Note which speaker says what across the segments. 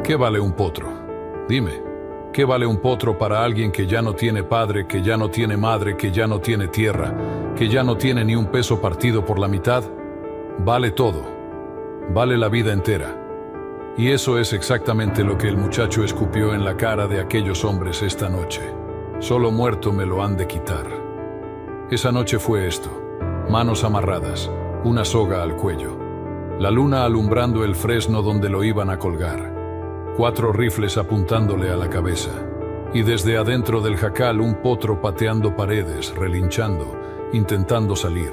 Speaker 1: ¿Qué vale un potro? Dime, ¿qué vale un potro para alguien que ya no tiene padre, que ya no tiene madre, que ya no tiene tierra, que ya no tiene ni un peso partido por la mitad? Vale todo. Vale la vida entera. Y eso es exactamente lo que el muchacho escupió en la cara de aquellos hombres esta noche. Solo muerto me lo han de quitar. Esa noche fue esto: manos amarradas, una soga al cuello, la luna alumbrando el fresno donde lo iban a colgar, 4 rifles apuntándole a la cabeza, y desde adentro del jacal un potro pateando paredes, relinchando, intentando salir,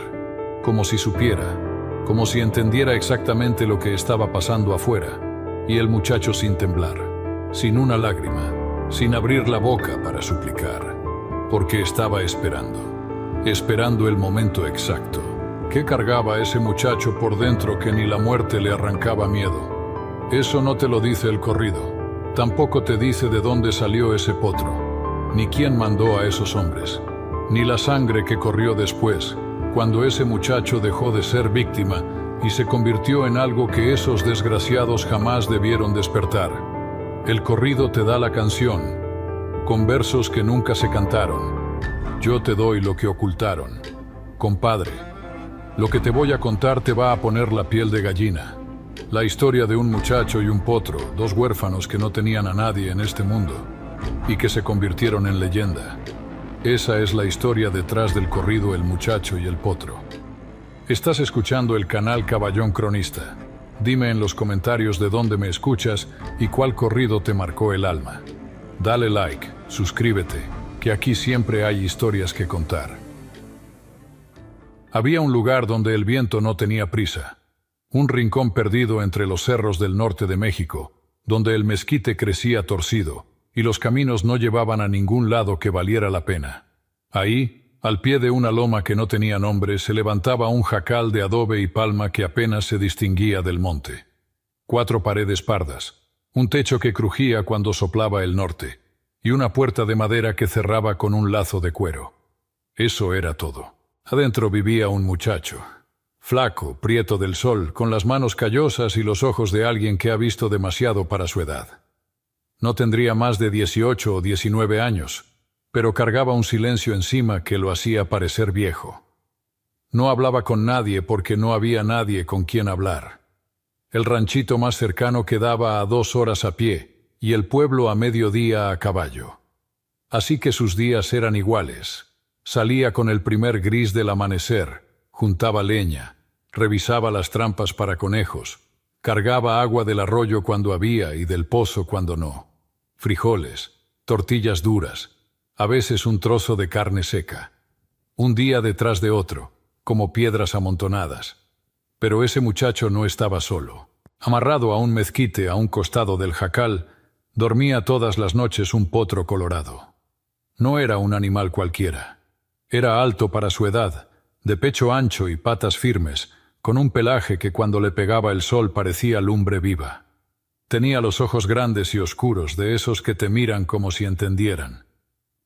Speaker 1: como si supiera, como si entendiera exactamente lo que estaba pasando afuera, y el muchacho sin temblar, sin una lágrima, sin abrir la boca para suplicar, porque estaba esperando el momento exacto. ¿Qué cargaba ese muchacho por dentro que ni la muerte le arrancaba miedo? Eso no te lo dice el corrido. Tampoco te dice de dónde salió ese potro, ni quién mandó a esos hombres, ni la sangre que corrió después, cuando ese muchacho dejó de ser víctima y se convirtió en algo que esos desgraciados jamás debieron despertar. El corrido te da la canción, con versos que nunca se cantaron. Yo te doy lo que ocultaron. Compadre, lo que te voy a contar te va a poner la piel de gallina. La historia de un muchacho y un potro, 2 huérfanos que no tenían a nadie en este mundo y que se convirtieron en leyenda. Esa es la historia detrás del corrido El muchacho y el potro. Estás escuchando el canal Caballón Cronista. Dime en los comentarios de dónde me escuchas y cuál corrido te marcó el alma. Dale like, suscríbete, que aquí siempre hay historias que contar. Había un lugar donde el viento no tenía prisa. Un rincón perdido entre los cerros del norte de México, donde el mezquite crecía torcido y los caminos no llevaban a ningún lado que valiera la pena. Ahí, al pie de una loma que no tenía nombre, se levantaba un jacal de adobe y palma que apenas se distinguía del monte. 4 paredes pardas, un techo que crujía cuando soplaba el norte, y una puerta de madera que cerraba con un lazo de cuero. Eso era todo. Adentro vivía un muchacho, flaco, prieto del sol, con las manos callosas y los ojos de alguien que ha visto demasiado para su edad. No tendría más de 18 o 19 años, pero cargaba un silencio encima que lo hacía parecer viejo. No hablaba con nadie porque no había nadie con quien hablar. El ranchito más cercano quedaba a 2 horas a pie y el pueblo a mediodía a caballo. Así que sus días eran iguales. Salía con el primer gris del amanecer, juntaba leña, revisaba las trampas para conejos, cargaba agua del arroyo cuando había y del pozo cuando no, frijoles, tortillas duras, a veces un trozo de carne seca, un día detrás de otro, como piedras amontonadas. Pero ese muchacho no estaba solo. Amarrado a un mezquite a un costado del jacal, dormía todas las noches un potro colorado. No era un animal cualquiera. Era alto para su edad, de pecho ancho y patas firmes, con un pelaje que cuando le pegaba el sol parecía lumbre viva. Tenía los ojos grandes y oscuros, de esos que te miran como si entendieran.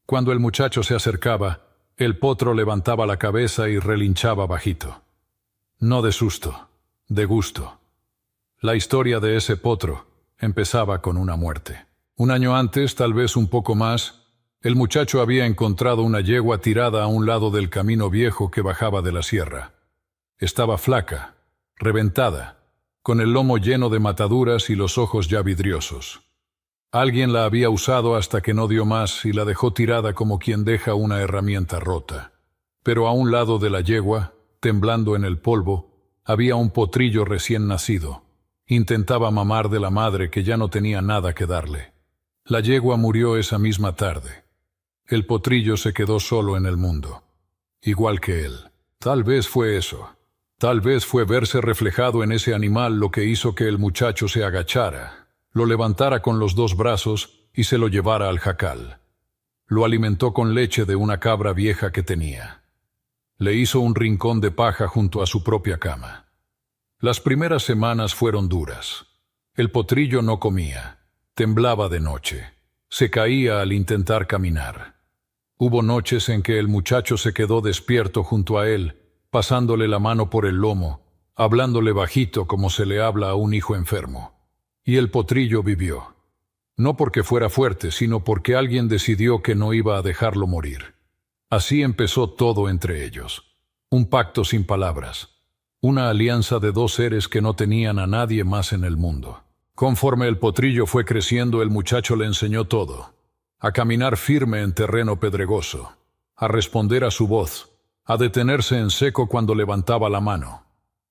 Speaker 1: Cuando el muchacho se acercaba, el potro levantaba la cabeza y relinchaba bajito. No de susto, de gusto. La historia de ese potro empezaba con una muerte. Un año antes, tal vez un poco más, el muchacho había encontrado una yegua tirada a un lado del camino viejo que bajaba de la sierra. Estaba flaca, reventada, con el lomo lleno de mataduras y los ojos ya vidriosos. Alguien la había usado hasta que no dio más y la dejó tirada como quien deja una herramienta rota. Pero a un lado de la yegua, temblando en el polvo, había un potrillo recién nacido. Intentaba mamar de la madre que ya no tenía nada que darle. La yegua murió esa misma tarde. El potrillo se quedó solo en el mundo, igual que él. Tal vez fue eso. Tal vez fue verse reflejado en ese animal lo que hizo que el muchacho se agachara, lo levantara con los 2 brazos y se lo llevara al jacal. Lo alimentó con leche de una cabra vieja que tenía. Le hizo un rincón de paja junto a su propia cama. Las primeras semanas fueron duras. El potrillo no comía, temblaba de noche, se caía al intentar caminar. Hubo noches en que el muchacho se quedó despierto junto a él, pasándole la mano por el lomo, hablándole bajito como se le habla a un hijo enfermo. Y el potrillo vivió. No porque fuera fuerte, sino porque alguien decidió que no iba a dejarlo morir. Así empezó todo entre ellos. Un pacto sin palabras. Una alianza de dos seres que no tenían a nadie más en el mundo. Conforme el potrillo fue creciendo, el muchacho le enseñó todo. A caminar firme en terreno pedregoso. A responder a su voz. A detenerse en seco cuando levantaba la mano.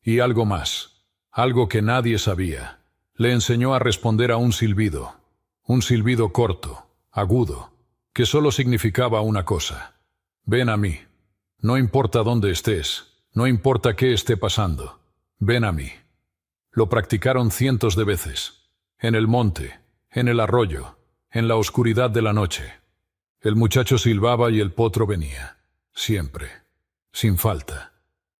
Speaker 1: Y algo más. Algo que nadie sabía. Le enseñó a responder a un silbido. Un silbido corto, agudo, que solo significaba una cosa. Ven a mí. No importa dónde estés, no importa qué esté pasando. Ven a mí. Lo practicaron cientos de veces. En el monte, en el arroyo, en la oscuridad de la noche. El muchacho silbaba y el potro venía. Siempre. Sin falta.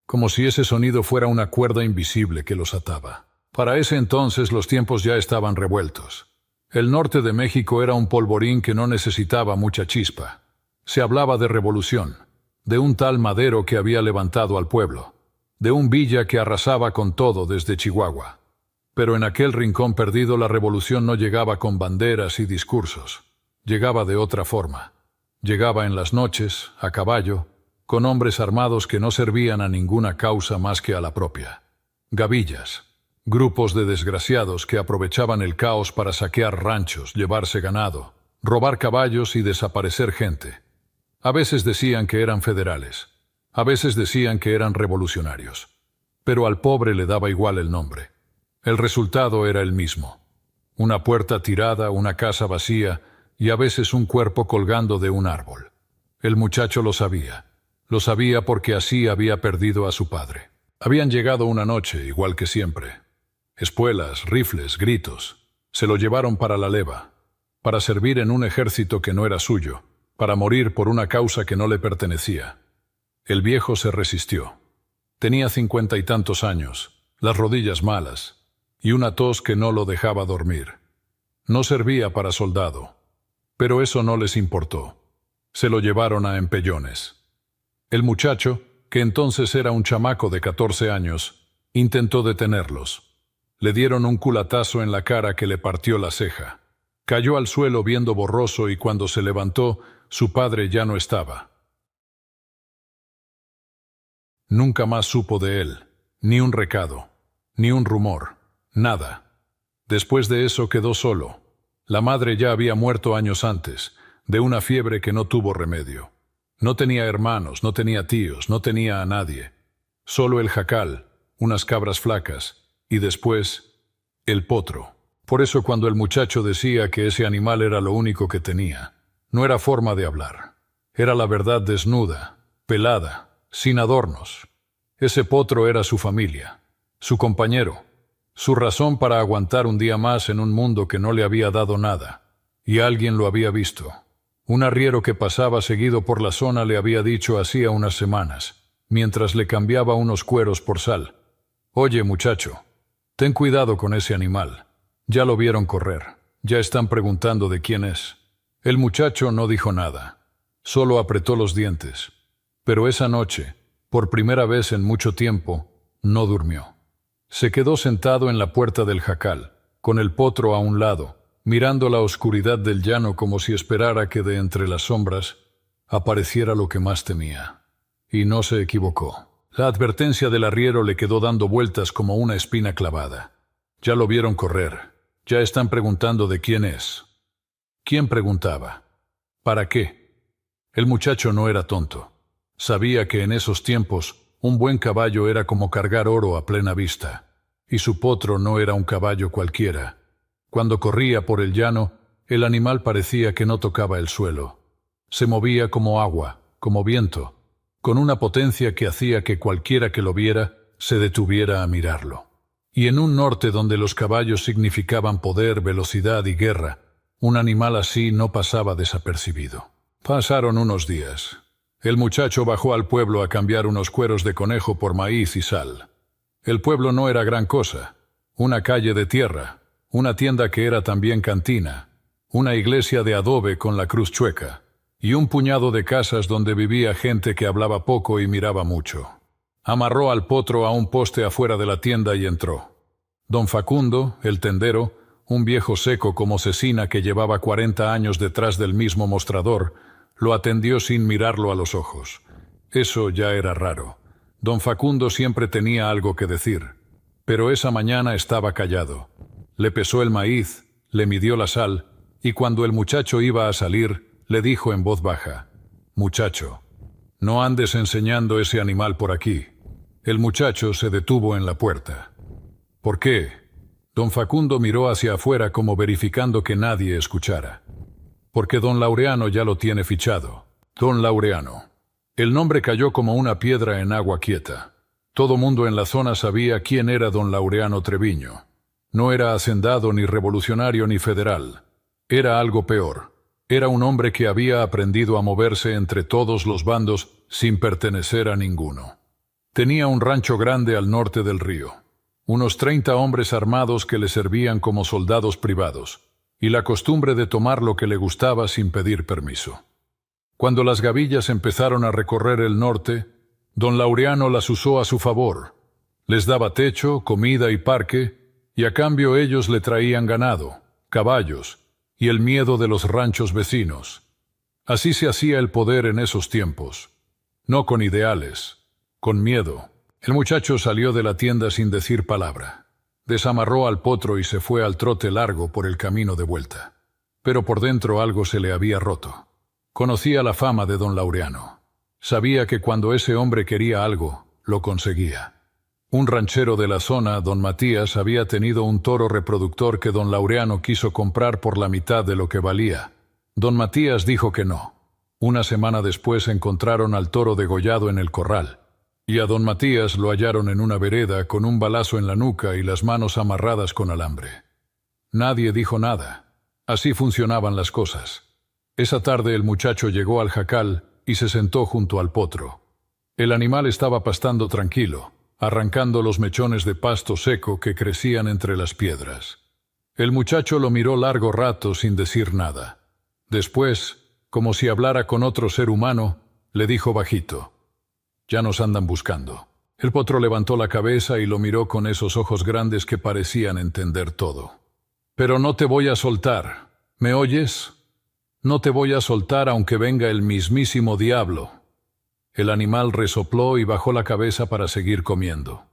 Speaker 1: Como si ese sonido fuera una cuerda invisible que los ataba. Para ese entonces los tiempos ya estaban revueltos. El norte de México era un polvorín que no necesitaba mucha chispa. Se hablaba de revolución, de un tal Madero que había levantado al pueblo, de un Villa que arrasaba con todo desde Chihuahua. Pero en aquel rincón perdido la revolución no llegaba con banderas y discursos. Llegaba de otra forma. Llegaba en las noches, a caballo, con hombres armados que no servían a ninguna causa más que a la propia. Gavillas. Grupos de desgraciados que aprovechaban el caos para saquear ranchos, llevarse ganado, robar caballos y desaparecer gente. A veces decían que eran federales, a veces decían que eran revolucionarios. Pero al pobre le daba igual el nombre. El resultado era el mismo. Una puerta tirada, una casa vacía y a veces un cuerpo colgando de un árbol. El muchacho lo sabía porque así había perdido a su padre. Habían llegado una noche, igual que siempre. Espuelas, rifles, gritos. Se lo llevaron para la leva, para servir en un ejército que no era suyo, para morir por una causa que no le pertenecía. El viejo se resistió. Tenía 50 y tantos años, las rodillas malas, y una tos que no lo dejaba dormir. No servía para soldado, pero eso no les importó. Se lo llevaron a empellones. El muchacho, que entonces era un chamaco de 14 años, intentó detenerlos. Le dieron un culatazo en la cara que le partió la ceja. Cayó al suelo viendo borroso y cuando se levantó, su padre ya no estaba. Nunca más supo de él, ni un recado, ni un rumor, nada. Después de eso quedó solo. La madre ya había muerto años antes, de una fiebre que no tuvo remedio. No tenía hermanos, no tenía tíos, no tenía a nadie. Solo el jacal, unas cabras flacas, y después, el potro. Por eso cuando el muchacho decía que ese animal era lo único que tenía, no era forma de hablar. Era la verdad desnuda, pelada, sin adornos. Ese potro era su familia, su compañero, su razón para aguantar un día más en un mundo que no le había dado nada. Y alguien lo había visto. Un arriero que pasaba seguido por la zona le había dicho hacía unas semanas, mientras le cambiaba unos cueros por sal: «Oye, muchacho, ten cuidado con ese animal. Ya lo vieron correr. Ya están preguntando de quién es». El muchacho no dijo nada. Solo apretó los dientes. Pero esa noche, por primera vez en mucho tiempo, no durmió. Se quedó sentado en la puerta del jacal, con el potro a un lado, mirando la oscuridad del llano como si esperara que de entre las sombras apareciera lo que más temía. Y no se equivocó. La advertencia del arriero le quedó dando vueltas como una espina clavada. Ya lo vieron correr. Ya están preguntando de quién es. ¿Quién preguntaba? ¿Para qué? El muchacho no era tonto. Sabía que en esos tiempos un buen caballo era como cargar oro a plena vista. Y su potro no era un caballo cualquiera. Cuando corría por el llano, el animal parecía que no tocaba el suelo. Se movía como agua, como viento, con una potencia que hacía que cualquiera que lo viera se detuviera a mirarlo. Y en un norte donde los caballos significaban poder, velocidad y guerra, un animal así no pasaba desapercibido. Pasaron unos días. El muchacho bajó al pueblo a cambiar unos cueros de conejo por maíz y sal. El pueblo no era gran cosa. Una calle de tierra, una tienda que era también cantina, una iglesia de adobe con la cruz chueca, y un puñado de casas donde vivía gente que hablaba poco y miraba mucho. Amarró al potro a un poste afuera de la tienda y entró. Don Facundo, el tendero, Un viejo seco como cecina que llevaba 40 años detrás del mismo mostrador, lo atendió sin mirarlo a los ojos. Eso ya era raro. Don Facundo siempre tenía algo que decir, pero esa mañana estaba callado. Le pesó el maíz, le midió la sal, y cuando el muchacho iba a salir, le dijo en voz baja: «Muchacho, no andes enseñando ese animal por aquí». El muchacho se detuvo en la puerta. «¿Por qué?». Don Facundo miró hacia afuera como verificando que nadie escuchara. «Porque don Laureano ya lo tiene fichado». Don Laureano. El nombre cayó como una piedra en agua quieta. Todo mundo en la zona sabía quién era don Laureano Treviño. No era hacendado, ni revolucionario, ni federal. Era algo peor. Era un hombre que había aprendido a moverse entre todos los bandos sin pertenecer a ninguno. Tenía un rancho grande al norte del río, unos 30 hombres armados que le servían como soldados privados, y la costumbre de tomar lo que le gustaba sin pedir permiso. Cuando las gavillas empezaron a recorrer el norte, don Laureano las usó a su favor. Les daba techo, comida y parque, y a cambio ellos le traían ganado, caballos y el miedo de los ranchos vecinos. Así se hacía el poder en esos tiempos. No con ideales, con miedo. El muchacho salió de la tienda sin decir palabra. Desamarró al potro y se fue al trote largo por el camino de vuelta. Pero por dentro algo se le había roto. Conocía la fama de don Laureano. Sabía que cuando ese hombre quería algo, lo conseguía. Un ranchero de la zona, don Matías, había tenido un toro reproductor que don Laureano quiso comprar por la mitad de lo que valía. Don Matías dijo que no. Una semana después encontraron al toro degollado en el corral, y a don Matías lo hallaron en una vereda con un balazo en la nuca y las manos amarradas con alambre. Nadie dijo nada. Así funcionaban las cosas. Esa tarde el muchacho llegó al jacal y se sentó junto al potro. El animal estaba pastando tranquilo, arrancando los mechones de pasto seco que crecían entre las piedras. El muchacho lo miró largo rato sin decir nada. Después, como si hablara con otro ser humano, le dijo bajito: «Ya nos andan buscando». El potro levantó la cabeza y lo miró con esos ojos grandes que parecían entender todo. «Pero no te voy a soltar. ¿Me oyes? No te voy a soltar aunque venga el mismísimo diablo». El animal resopló y bajó la cabeza para seguir comiendo.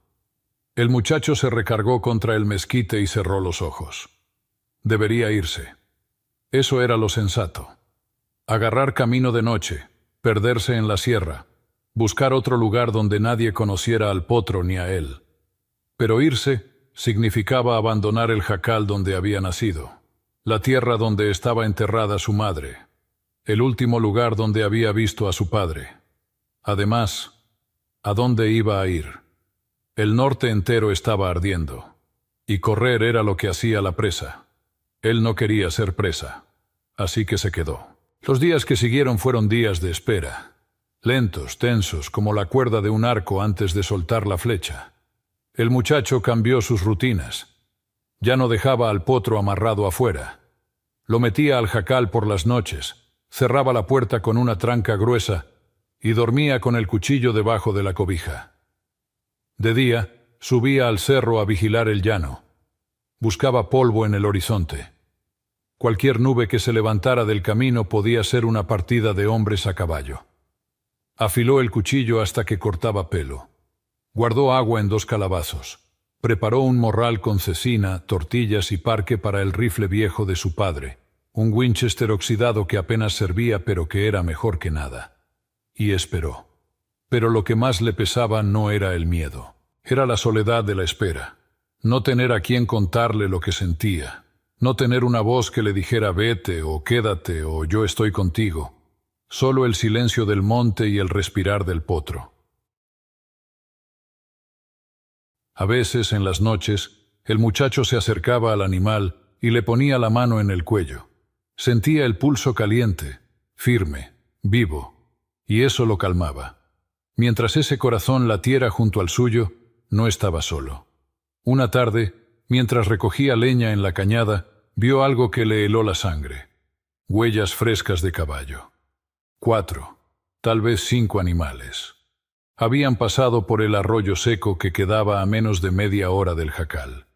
Speaker 1: El muchacho se recargó contra el mezquite y cerró los ojos. Debería irse. Eso era lo sensato. Agarrar camino de noche, perderse en la sierra, buscar otro lugar donde nadie conociera al potro ni a él. Pero irse significaba abandonar el jacal donde había nacido, la tierra donde estaba enterrada su madre, el último lugar donde había visto a su padre. Además, ¿a dónde iba a ir? El norte entero estaba ardiendo, y correr era lo que hacía la presa. Él no quería ser presa, así que se quedó. Los días que siguieron fueron días de espera, lentos, tensos, como la cuerda de un arco antes de soltar la flecha. El muchacho cambió sus rutinas. Ya no dejaba al potro amarrado afuera. Lo metía al jacal por las noches, cerraba la puerta con una tranca gruesa y dormía con el cuchillo debajo de la cobija. De día, subía al cerro a vigilar el llano. Buscaba polvo en el horizonte. Cualquier nube que se levantara del camino podía ser una partida de hombres a caballo. Afiló el cuchillo hasta que cortaba pelo. Guardó agua en 2 calabazos. Preparó un morral con cecina, tortillas y parque para el rifle viejo de su padre, un Winchester oxidado que apenas servía pero que era mejor que nada. Y esperó. Pero lo que más le pesaba no era el miedo. Era la soledad de la espera. No tener a quien contarle lo que sentía. No tener una voz que le dijera vete o quédate o yo estoy contigo. Solo el silencio del monte y el respirar del potro. A veces, en las noches, el muchacho se acercaba al animal y le ponía la mano en el cuello. Sentía el pulso caliente, firme, vivo, y eso lo calmaba. Mientras ese corazón latiera junto al suyo, no estaba solo. Una tarde, mientras recogía leña en la cañada, vio algo que le heló la sangre. Huellas frescas de caballo. 4, tal vez 5 animales. Habían pasado por el arroyo seco que quedaba a menos de media hora del jacal.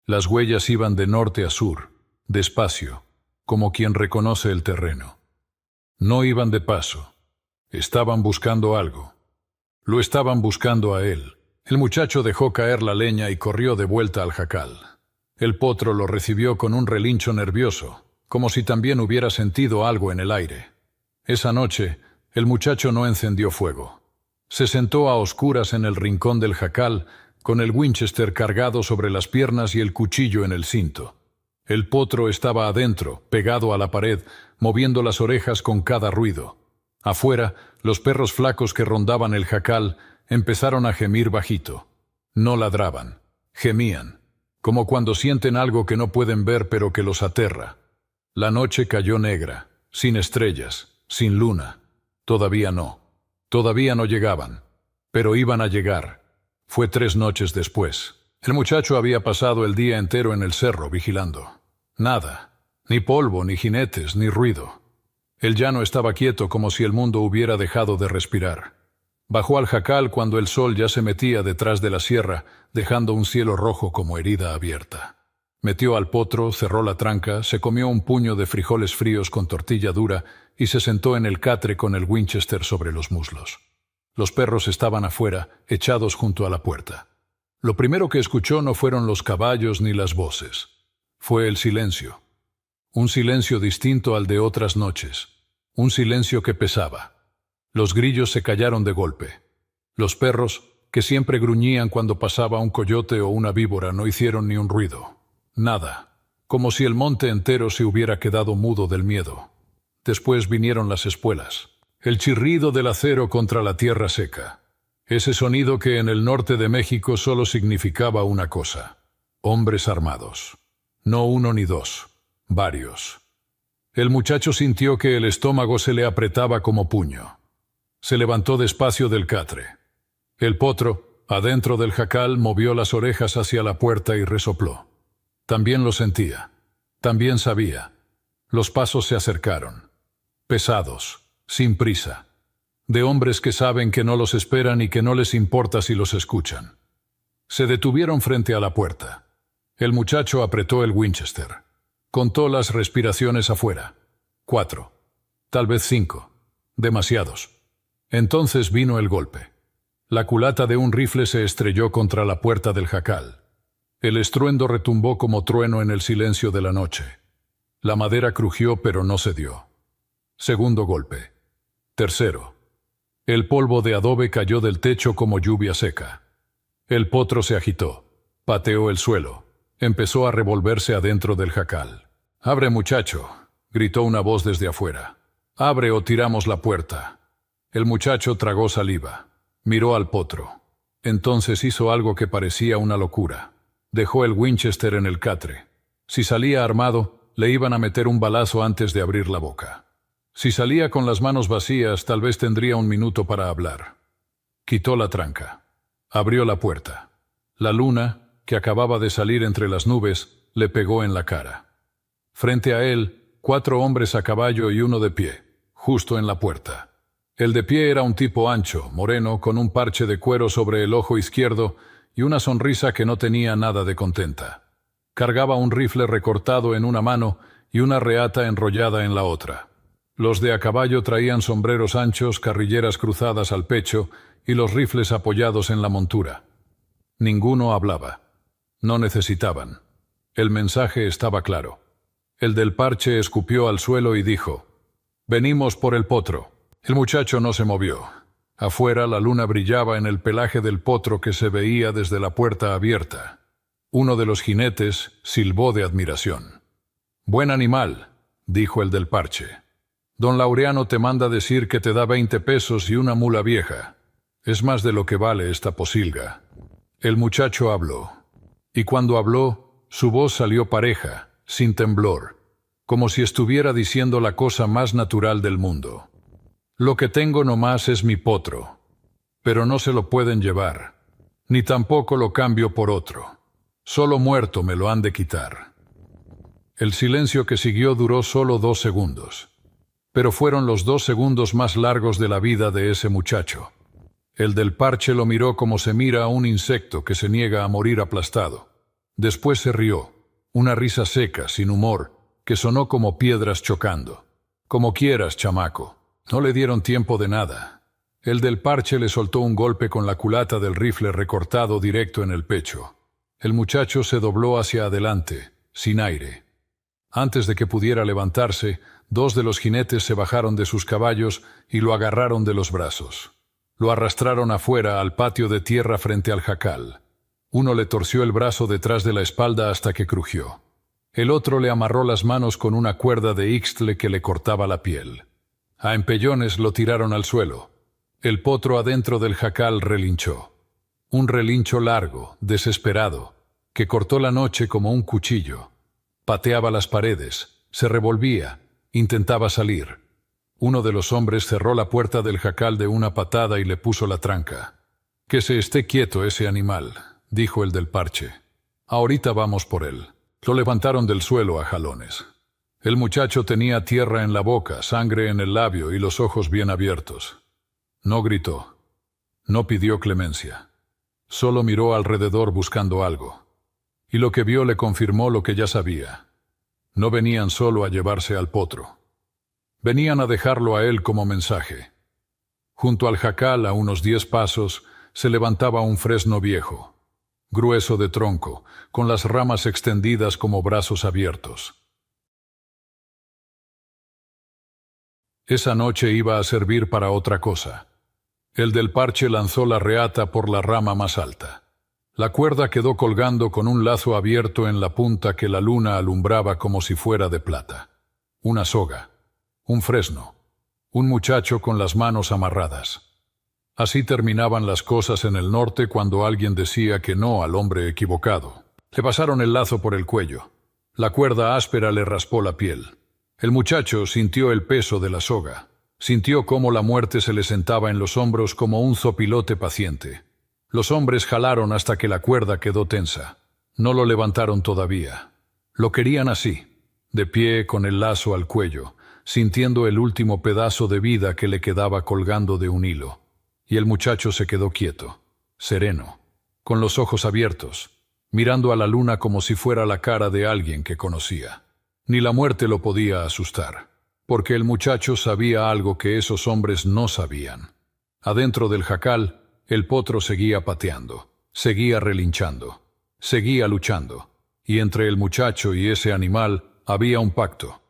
Speaker 1: Las huellas iban de norte a sur, despacio, como quien reconoce el terreno. No iban de paso. Estaban buscando algo. Lo estaban buscando a él. El muchacho dejó caer la leña y corrió de vuelta al jacal. El potro lo recibió con un relincho nervioso, como si también hubiera sentido algo en el aire. Esa noche, el muchacho no encendió fuego. Se sentó a oscuras en el rincón del jacal, con el Winchester cargado sobre las piernas y el cuchillo en el cinto. El potro estaba adentro, pegado a la pared, moviendo las orejas con cada ruido. Afuera, los perros flacos que rondaban el jacal empezaron a gemir bajito. No ladraban, gemían, como cuando sienten algo que no pueden ver pero que los aterra. La noche cayó negra, sin estrellas, sin luna. Todavía no llegaban, pero iban a llegar. Fue 3 noches después. El muchacho había pasado el día entero en el cerro vigilando. Nada, ni polvo, ni jinetes, ni ruido. El llano estaba quieto como si el mundo hubiera dejado de respirar. Bajó al jacal cuando el sol ya se metía detrás de la sierra, dejando un cielo rojo como herida abierta. Metió al potro, cerró la tranca, se comió un puño de frijoles fríos con tortilla dura y se sentó en el catre con el Winchester sobre los muslos. Los perros estaban afuera, echados junto a la puerta. Lo primero que escuchó no fueron los caballos ni las voces. Fue el silencio. Un silencio distinto al de otras noches. Un silencio que pesaba. Los grillos se callaron de golpe. Los perros, que siempre gruñían cuando pasaba un coyote o una víbora, no hicieron ni un ruido. Nada. Como si el monte entero se hubiera quedado mudo del miedo. Después vinieron las espuelas. El chirrido del acero contra la tierra seca. Ese sonido que en el norte de México solo significaba una cosa. Hombres armados. No uno ni dos. Varios. El muchacho sintió que el estómago se le apretaba como puño. Se levantó despacio del catre. El potro, adentro del jacal, movió las orejas hacia la puerta y resopló. También lo sentía. También sabía. Los pasos se acercaron. Pesados. Sin prisa. De hombres que saben que no los esperan y que no les importa si los escuchan. Se detuvieron frente a la puerta. El muchacho apretó el Winchester. Contó las respiraciones afuera. 4. Tal vez 5. Demasiados. Entonces vino el golpe. La culata de un rifle se estrelló contra la puerta del jacal. El estruendo retumbó como trueno en el silencio de la noche. La madera crujió pero no cedió. Segundo golpe. Tercero. El polvo de adobe cayó del techo como lluvia seca. El potro se agitó. Pateó el suelo. Empezó a revolverse adentro del jacal. «¡Abre, muchacho!», gritó una voz desde afuera. «¡Abre o tiramos la puerta!». El muchacho tragó saliva. Miró al potro. Entonces hizo algo que parecía una locura. Dejó el Winchester en el catre. Si salía armado, le iban a meter un balazo antes de abrir la boca. Si salía con las manos vacías, tal vez tendría un minuto para hablar. Quitó la tranca. Abrió la puerta. La luna, que acababa de salir entre las nubes, le pegó en la cara. Frente a él, 4 hombres a caballo y uno de pie, justo en la puerta. El de pie era un tipo ancho, moreno, con un parche de cuero sobre el ojo izquierdo y una sonrisa que no tenía nada de contenta. Cargaba un rifle recortado en una mano y una reata enrollada en la otra. Los de a caballo traían sombreros anchos, carrilleras cruzadas al pecho y los rifles apoyados en la montura. Ninguno hablaba. No necesitaban. El mensaje estaba claro. El del parche escupió al suelo y dijo: «Venimos por el potro». El muchacho no se movió. Afuera la luna brillaba en el pelaje del potro que se veía desde la puerta abierta. Uno de los jinetes silbó de admiración. «Buen animal», dijo el del parche. «Don Laureano te manda decir que te da 20 pesos y una mula vieja. Es más de lo que vale esta posilga». El muchacho habló. Y cuando habló, su voz salió pareja, sin temblor, como si estuviera diciendo la cosa más natural del mundo. «Lo que tengo nomás es mi potro, pero no se lo pueden llevar, ni tampoco lo cambio por otro. Solo muerto me lo han de quitar». El silencio que siguió duró solo 2 segundos. Pero fueron los 2 segundos más largos de la vida de ese muchacho. El del parche lo miró como se mira a un insecto que se niega a morir aplastado. Después se rió, una risa seca, sin humor, que sonó como piedras chocando. Como quieras, chamaco. No le dieron tiempo de nada. El del parche le soltó un golpe con la culata del rifle recortado directo en el pecho. El muchacho se dobló hacia adelante, sin aire. Antes de que pudiera levantarse, 2 de los jinetes se bajaron de sus caballos y lo agarraron de los brazos. Lo arrastraron afuera al patio de tierra frente al jacal. Uno le torció el brazo detrás de la espalda hasta que crujió. El otro le amarró las manos con una cuerda de ixtle que le cortaba la piel. A empellones lo tiraron al suelo. El potro adentro del jacal relinchó. Un relincho largo, desesperado, que cortó la noche como un cuchillo. Pateaba las paredes, se revolvía, intentaba salir. Uno de los hombres cerró la puerta del jacal de una patada y le puso la tranca. «Que se esté quieto ese animal», dijo el del parche. «Ahorita vamos por él». Lo levantaron del suelo a jalones. El muchacho tenía tierra en la boca, sangre en el labio y los ojos bien abiertos. No gritó. No pidió clemencia. Solo miró alrededor buscando algo. Y lo que vio le confirmó lo que ya sabía. No venían solo a llevarse al potro. Venían a dejarlo a él como mensaje. Junto al jacal, a unos 10 pasos, se levantaba un fresno viejo, grueso de tronco, con las ramas extendidas como brazos abiertos. Esa noche iba a servir para otra cosa. El del parche lanzó la reata por la rama más alta. La cuerda quedó colgando con un lazo abierto en la punta que la luna alumbraba como si fuera de plata. Una soga, un fresno, un muchacho con las manos amarradas. Así terminaban las cosas en el norte cuando alguien decía que no al hombre equivocado. Le pasaron el lazo por el cuello. La cuerda áspera le raspó la piel. El muchacho sintió el peso de la soga. Sintió cómo la muerte se le sentaba en los hombros como un zopilote paciente. Los hombres jalaron hasta que la cuerda quedó tensa. No lo levantaron todavía. Lo querían así, de pie con el lazo al cuello, sintiendo el último pedazo de vida que le quedaba colgando de un hilo. Y el muchacho se quedó quieto, sereno, con los ojos abiertos, mirando a la luna como si fuera la cara de alguien que conocía. Ni la muerte lo podía asustar, porque el muchacho sabía algo que esos hombres no sabían. Adentro del jacal, el potro seguía pateando, seguía relinchando, seguía luchando, y entre el muchacho y ese animal había un pacto,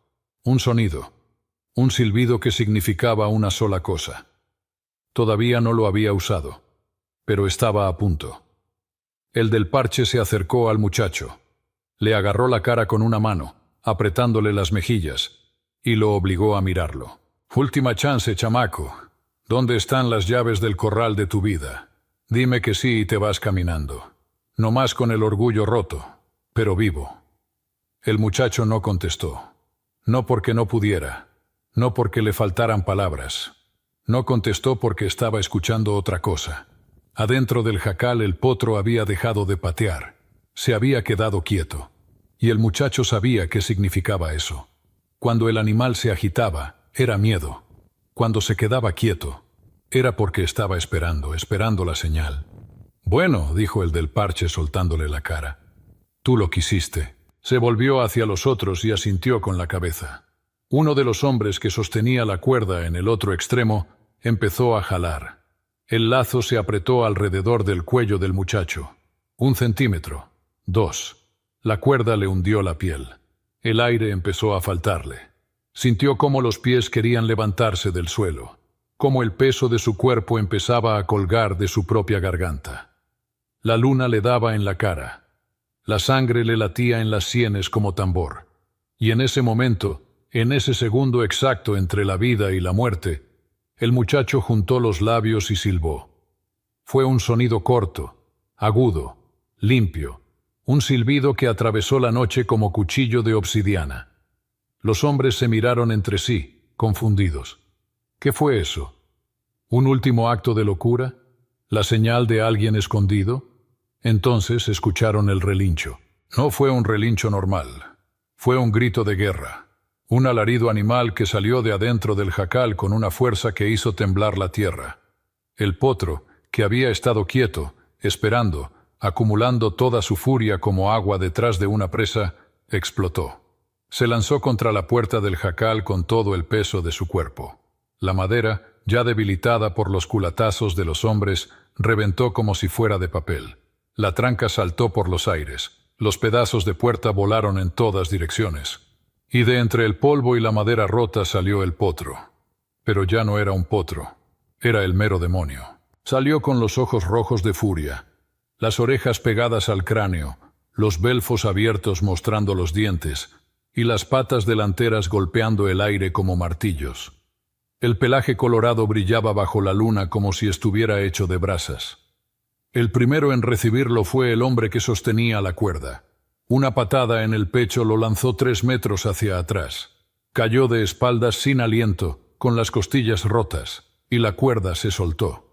Speaker 1: un sonido, un silbido que significaba una sola cosa. Todavía no lo había usado, pero estaba a punto. El del parche se acercó al muchacho. Le agarró la cara con una mano, apretándole las mejillas, y lo obligó a mirarlo. «Última chance, chamaco. ¿Dónde están las llaves del corral de tu vida? Dime que sí y te vas caminando. No más con el orgullo roto, pero vivo». El muchacho no contestó. No porque no pudiera, no porque le faltaran palabras. No contestó porque estaba escuchando otra cosa. Adentro del jacal el potro había dejado de patear. Se había quedado quieto. Y el muchacho sabía qué significaba eso. Cuando el animal se agitaba, era miedo. Cuando se quedaba quieto, era porque estaba esperando la señal. «Bueno», dijo el del parche soltándole la cara. «Tú lo quisiste». Se volvió hacia los otros y asintió con la cabeza. Uno de los hombres que sostenía la cuerda en el otro extremo empezó a jalar. El lazo se apretó alrededor del cuello del muchacho. 1 centímetro, 2. La cuerda le hundió la piel. El aire empezó a faltarle. Sintió cómo los pies querían levantarse del suelo, cómo el peso de su cuerpo empezaba a colgar de su propia garganta. La luna le daba en la cara. La sangre le latía en las sienes como tambor. Y en ese momento, en ese segundo exacto entre la vida y la muerte, el muchacho juntó los labios y silbó. Fue un sonido corto, agudo, limpio, un silbido que atravesó la noche como cuchillo de obsidiana. Los hombres se miraron entre sí, confundidos. ¿Qué fue eso? ¿Un último acto de locura? ¿La señal de alguien escondido? Entonces escucharon el relincho. No fue un relincho normal. Fue un grito de guerra. Un alarido animal que salió de adentro del jacal con una fuerza que hizo temblar la tierra. El potro, que había estado quieto, esperando, acumulando toda su furia como agua detrás de una presa, explotó. Se lanzó contra la puerta del jacal con todo el peso de su cuerpo. La madera, ya debilitada por los culatazos de los hombres, reventó como si fuera de papel. La tranca saltó por los aires. Los pedazos de puerta volaron en todas direcciones. Y de entre el polvo y la madera rota salió el potro. Pero ya no era un potro. Era el mero demonio. Salió con los ojos rojos de furia, las orejas pegadas al cráneo, los belfos abiertos mostrando los dientes, y las patas delanteras golpeando el aire como martillos. El pelaje colorado brillaba bajo la luna como si estuviera hecho de brasas. El primero en recibirlo fue el hombre que sostenía la cuerda. Una patada en el pecho lo lanzó 3 metros hacia atrás. Cayó de espaldas sin aliento, con las costillas rotas, y la cuerda se soltó.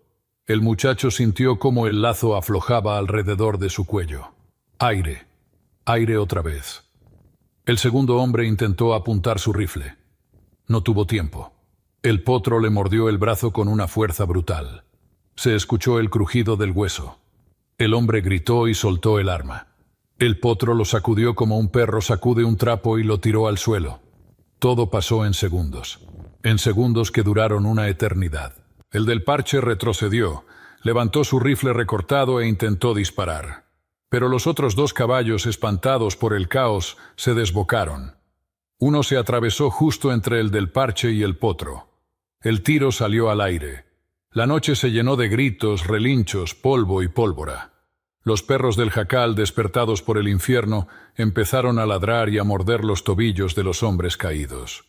Speaker 1: El muchacho sintió cómo el lazo aflojaba alrededor de su cuello. Aire. Aire otra vez. El segundo hombre intentó apuntar su rifle. No tuvo tiempo. El potro le mordió el brazo con una fuerza brutal. Se escuchó el crujido del hueso. El hombre gritó y soltó el arma. El potro lo sacudió como un perro sacude un trapo y lo tiró al suelo. Todo pasó en segundos que duraron una eternidad. El del parche retrocedió, levantó su rifle recortado e intentó disparar. Pero los otros 2 caballos, espantados por el caos, se desbocaron. Uno se atravesó justo entre el del parche y el potro. El tiro salió al aire. La noche se llenó de gritos, relinchos, polvo y pólvora. Los perros del jacal, despertados por el infierno, empezaron a ladrar y a morder los tobillos de los hombres caídos.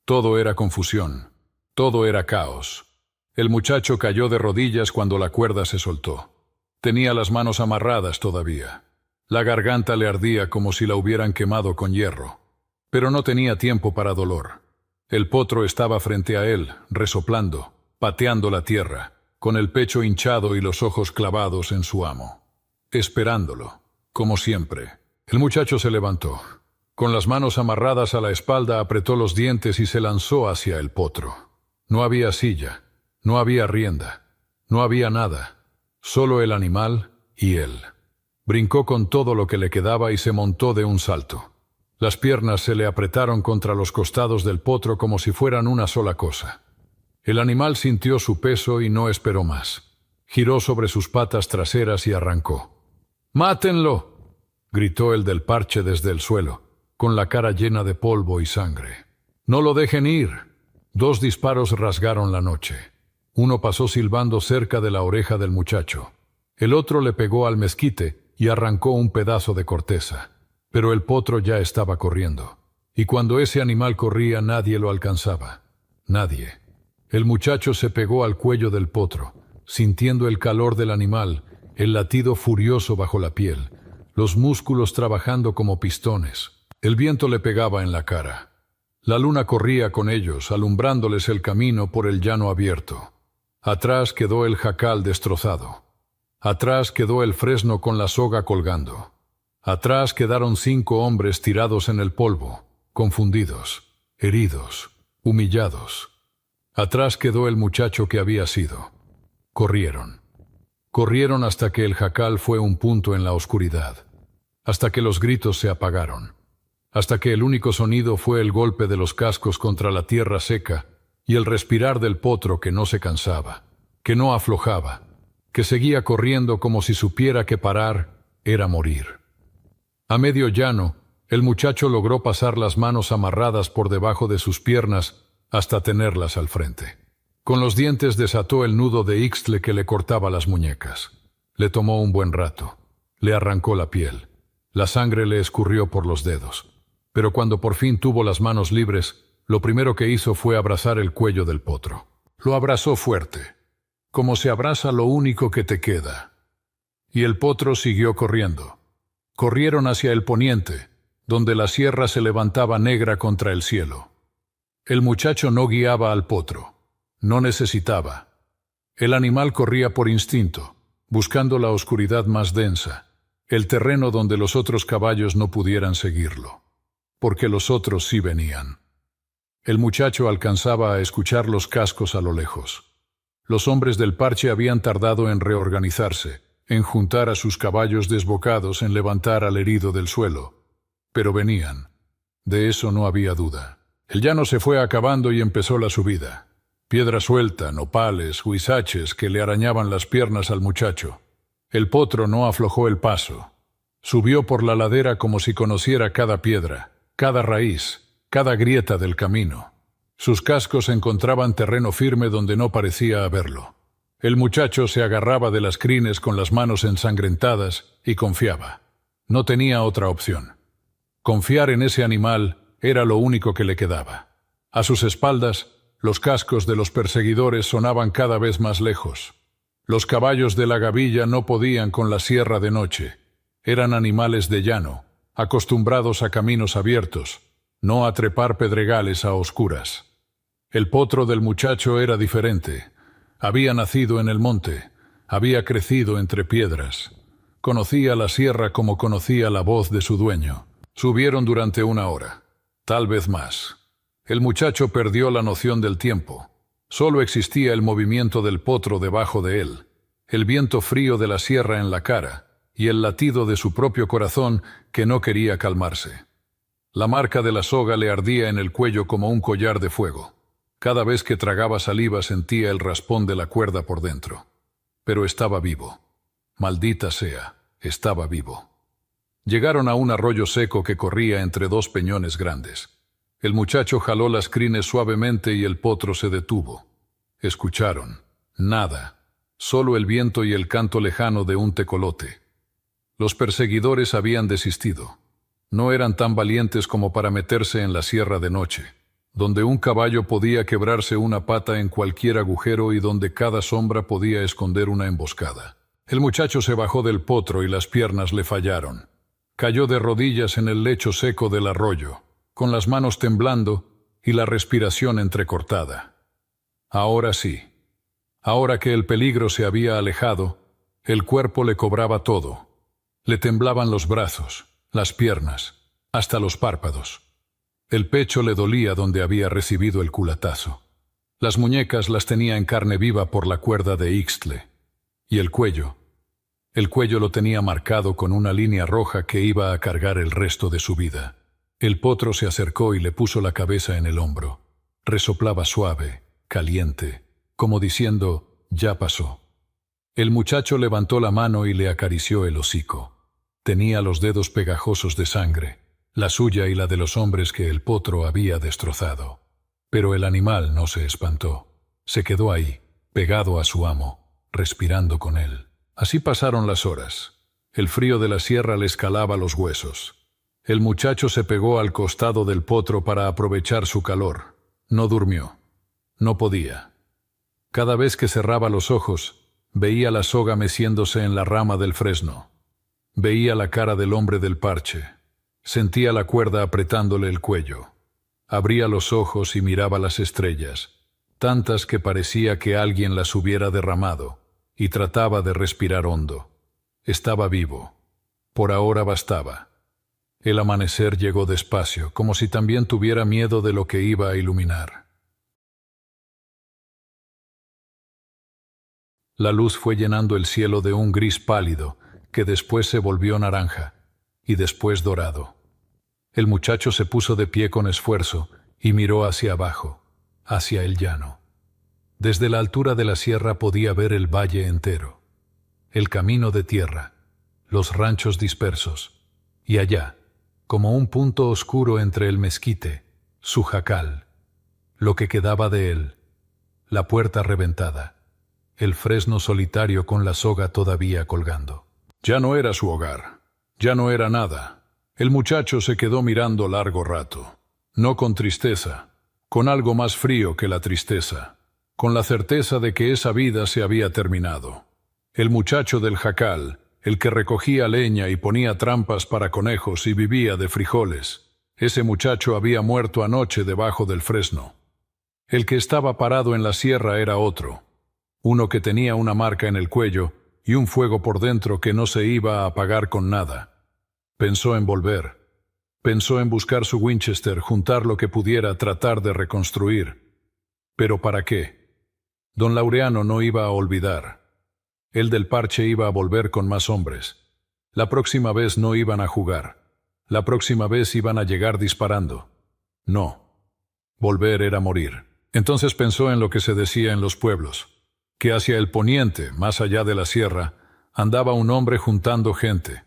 Speaker 1: Todo era confusión. Todo era caos. El muchacho cayó de rodillas cuando la cuerda se soltó. Tenía las manos amarradas todavía. La garganta le ardía como si la hubieran quemado con hierro. Pero no tenía tiempo para dolor. El potro estaba frente a él, resoplando, pateando la tierra, con el pecho hinchado y los ojos clavados en su amo. Esperándolo, como siempre. El muchacho se levantó. Con las manos amarradas a la espalda apretó los dientes y se lanzó hacia el potro. No había silla. No había rienda, no había nada, solo el animal y él. Brincó con todo lo que le quedaba y se montó de un salto. Las piernas se le apretaron contra los costados del potro como si fueran una sola cosa. El animal sintió su peso y no esperó más. Giró sobre sus patas traseras y arrancó. ¡Mátenlo!, gritó el del parche desde el suelo, con la cara llena de polvo y sangre. ¡No lo dejen ir! 2 disparos rasgaron la noche. Uno pasó silbando cerca de la oreja del muchacho. El otro le pegó al mezquite y arrancó un pedazo de corteza. Pero el potro ya estaba corriendo. Y cuando ese animal corría nadie lo alcanzaba. Nadie. El muchacho se pegó al cuello del potro, sintiendo el calor del animal, el latido furioso bajo la piel, los músculos trabajando como pistones. El viento le pegaba en la cara. La luna corría con ellos, alumbrándoles el camino por el llano abierto. Atrás quedó el jacal destrozado. Atrás quedó el fresno con la soga colgando. Atrás quedaron 5 hombres tirados en el polvo, confundidos, heridos, humillados. Atrás quedó el muchacho que había sido. Corrieron. Corrieron hasta que el jacal fue un punto en la oscuridad. Hasta que los gritos se apagaron. Hasta que el único sonido fue el golpe de los cascos contra la tierra seca y el respirar del potro que no se cansaba, que no aflojaba, que seguía corriendo como si supiera que parar era morir. A medio llano, el muchacho logró pasar las manos amarradas por debajo de sus piernas hasta tenerlas al frente. Con los dientes desató el nudo de ixtle que le cortaba las muñecas. Le tomó un buen rato. Le arrancó la piel. La sangre le escurrió por los dedos. Pero cuando por fin tuvo las manos libres, lo primero que hizo fue abrazar el cuello del potro. Lo abrazó fuerte, como se abraza lo único que te queda. Y el potro siguió corriendo. Corrieron hacia el poniente, donde la sierra se levantaba negra contra el cielo. El muchacho no guiaba al potro. No necesitaba. El animal corría por instinto, buscando la oscuridad más densa, el terreno donde los otros caballos no pudieran seguirlo. Porque los otros sí venían. El muchacho alcanzaba a escuchar los cascos a lo lejos. Los hombres del parche habían tardado en reorganizarse, en juntar a sus caballos desbocados, en levantar al herido del suelo. Pero venían. De eso no había duda. El llano se fue acabando y empezó la subida. Piedra suelta, nopales, huizaches que le arañaban las piernas al muchacho. El potro no aflojó el paso. Subió por la ladera como si conociera cada piedra, cada raíz, cada grieta del camino. Sus cascos encontraban terreno firme donde no parecía haberlo. El muchacho se agarraba de las crines con las manos ensangrentadas y confiaba. No tenía otra opción. Confiar en ese animal era lo único que le quedaba. A sus espaldas, los cascos de los perseguidores sonaban cada vez más lejos. Los caballos de la gavilla no podían con la sierra de noche. Eran animales de llano, acostumbrados a caminos abiertos, no a trepar pedregales a oscuras. El potro del muchacho era diferente. Había nacido en el monte, había crecido entre piedras. Conocía la sierra como conocía la voz de su dueño. Subieron durante 1 hora, tal vez más. El muchacho perdió la noción del tiempo. Solo existía el movimiento del potro debajo de él, el viento frío de la sierra en la cara y el latido de su propio corazón que no quería calmarse. La marca de la soga le ardía en el cuello como un collar de fuego. Cada vez que tragaba saliva sentía el raspón de la cuerda por dentro. Pero estaba vivo. Maldita sea, estaba vivo. Llegaron a un arroyo seco que corría entre 2 peñones grandes. El muchacho jaló las crines suavemente y el potro se detuvo. Escucharon. Nada. Solo el viento y el canto lejano de un tecolote. Los perseguidores habían desistido. No eran tan valientes como para meterse en la sierra de noche, donde un caballo podía quebrarse una pata en cualquier agujero y donde cada sombra podía esconder una emboscada. El muchacho se bajó del potro y las piernas le fallaron. Cayó de rodillas en el lecho seco del arroyo, con las manos temblando y la respiración entrecortada. Ahora sí. Ahora que el peligro se había alejado, el cuerpo le cobraba todo. Le temblaban los brazos, las piernas, hasta los párpados. El pecho le dolía donde había recibido el culatazo. Las muñecas las tenía en carne viva por la cuerda de Ixtle. Y el cuello lo tenía marcado con una línea roja que iba a cargar el resto de su vida. El potro se acercó y le puso la cabeza en el hombro. Resoplaba suave, caliente, como diciendo, ya pasó. El muchacho levantó la mano y le acarició el hocico. Tenía los dedos pegajosos de sangre, la suya y la de los hombres que el potro había destrozado. Pero el animal no se espantó. Se quedó ahí, pegado a su amo, respirando con él. Así pasaron las horas. El frío de la sierra le escalaba los huesos. El muchacho se pegó al costado del potro para aprovechar su calor. No durmió. No podía. Cada vez que cerraba los ojos, veía la soga meciéndose en la rama del fresno. Veía la cara del hombre del parche. Sentía la cuerda apretándole el cuello. Abría los ojos y miraba las estrellas, tantas que parecía que alguien las hubiera derramado, y trataba de respirar hondo. Estaba vivo. Por ahora bastaba. El amanecer llegó despacio, como si también tuviera miedo de lo que iba a iluminar. La luz fue llenando el cielo de un gris pálido, que después se volvió naranja, y después dorado. El muchacho se puso de pie con esfuerzo y miró hacia abajo, hacia el llano. Desde la altura de la sierra podía ver el valle entero, el camino de tierra, los ranchos dispersos, y allá, como un punto oscuro entre el mezquite, su jacal, lo que quedaba de él, la puerta reventada, el fresno solitario con la soga todavía colgando. Ya no era su hogar, ya no era nada. El muchacho se quedó mirando largo rato, no con tristeza, con algo más frío que la tristeza, con la certeza de que esa vida se había terminado. El muchacho del jacal, el que recogía leña y ponía trampas para conejos y vivía de frijoles, ese muchacho había muerto anoche debajo del fresno. El que estaba parado en la sierra era otro, uno que tenía una marca en el cuello y un fuego por dentro que no se iba a apagar con nada. Pensó en volver. Pensó en buscar su Winchester, juntar lo que pudiera, tratar de reconstruir. ¿Pero para qué? Don Laureano no iba a olvidar. El del parche iba a volver con más hombres. La próxima vez no iban a jugar. La próxima vez iban a llegar disparando. No. Volver era morir. Entonces pensó en lo que se decía en los pueblos, que hacia el poniente, más allá de la sierra, andaba un hombre juntando gente.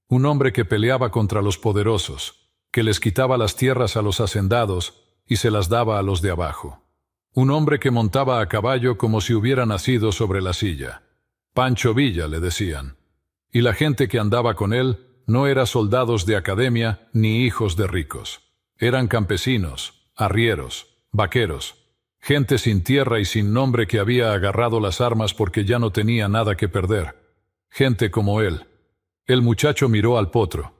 Speaker 1: Un hombre que peleaba contra los poderosos, que les quitaba las tierras a los hacendados y se las daba a los de abajo. Un hombre que montaba a caballo como si hubiera nacido sobre la silla. Pancho Villa, le decían. Y la gente que andaba con él no era soldados de academia ni hijos de ricos. Eran campesinos, arrieros, vaqueros, gente sin tierra y sin nombre que había agarrado las armas porque ya no tenía nada que perder. Gente como él. El muchacho miró al potro.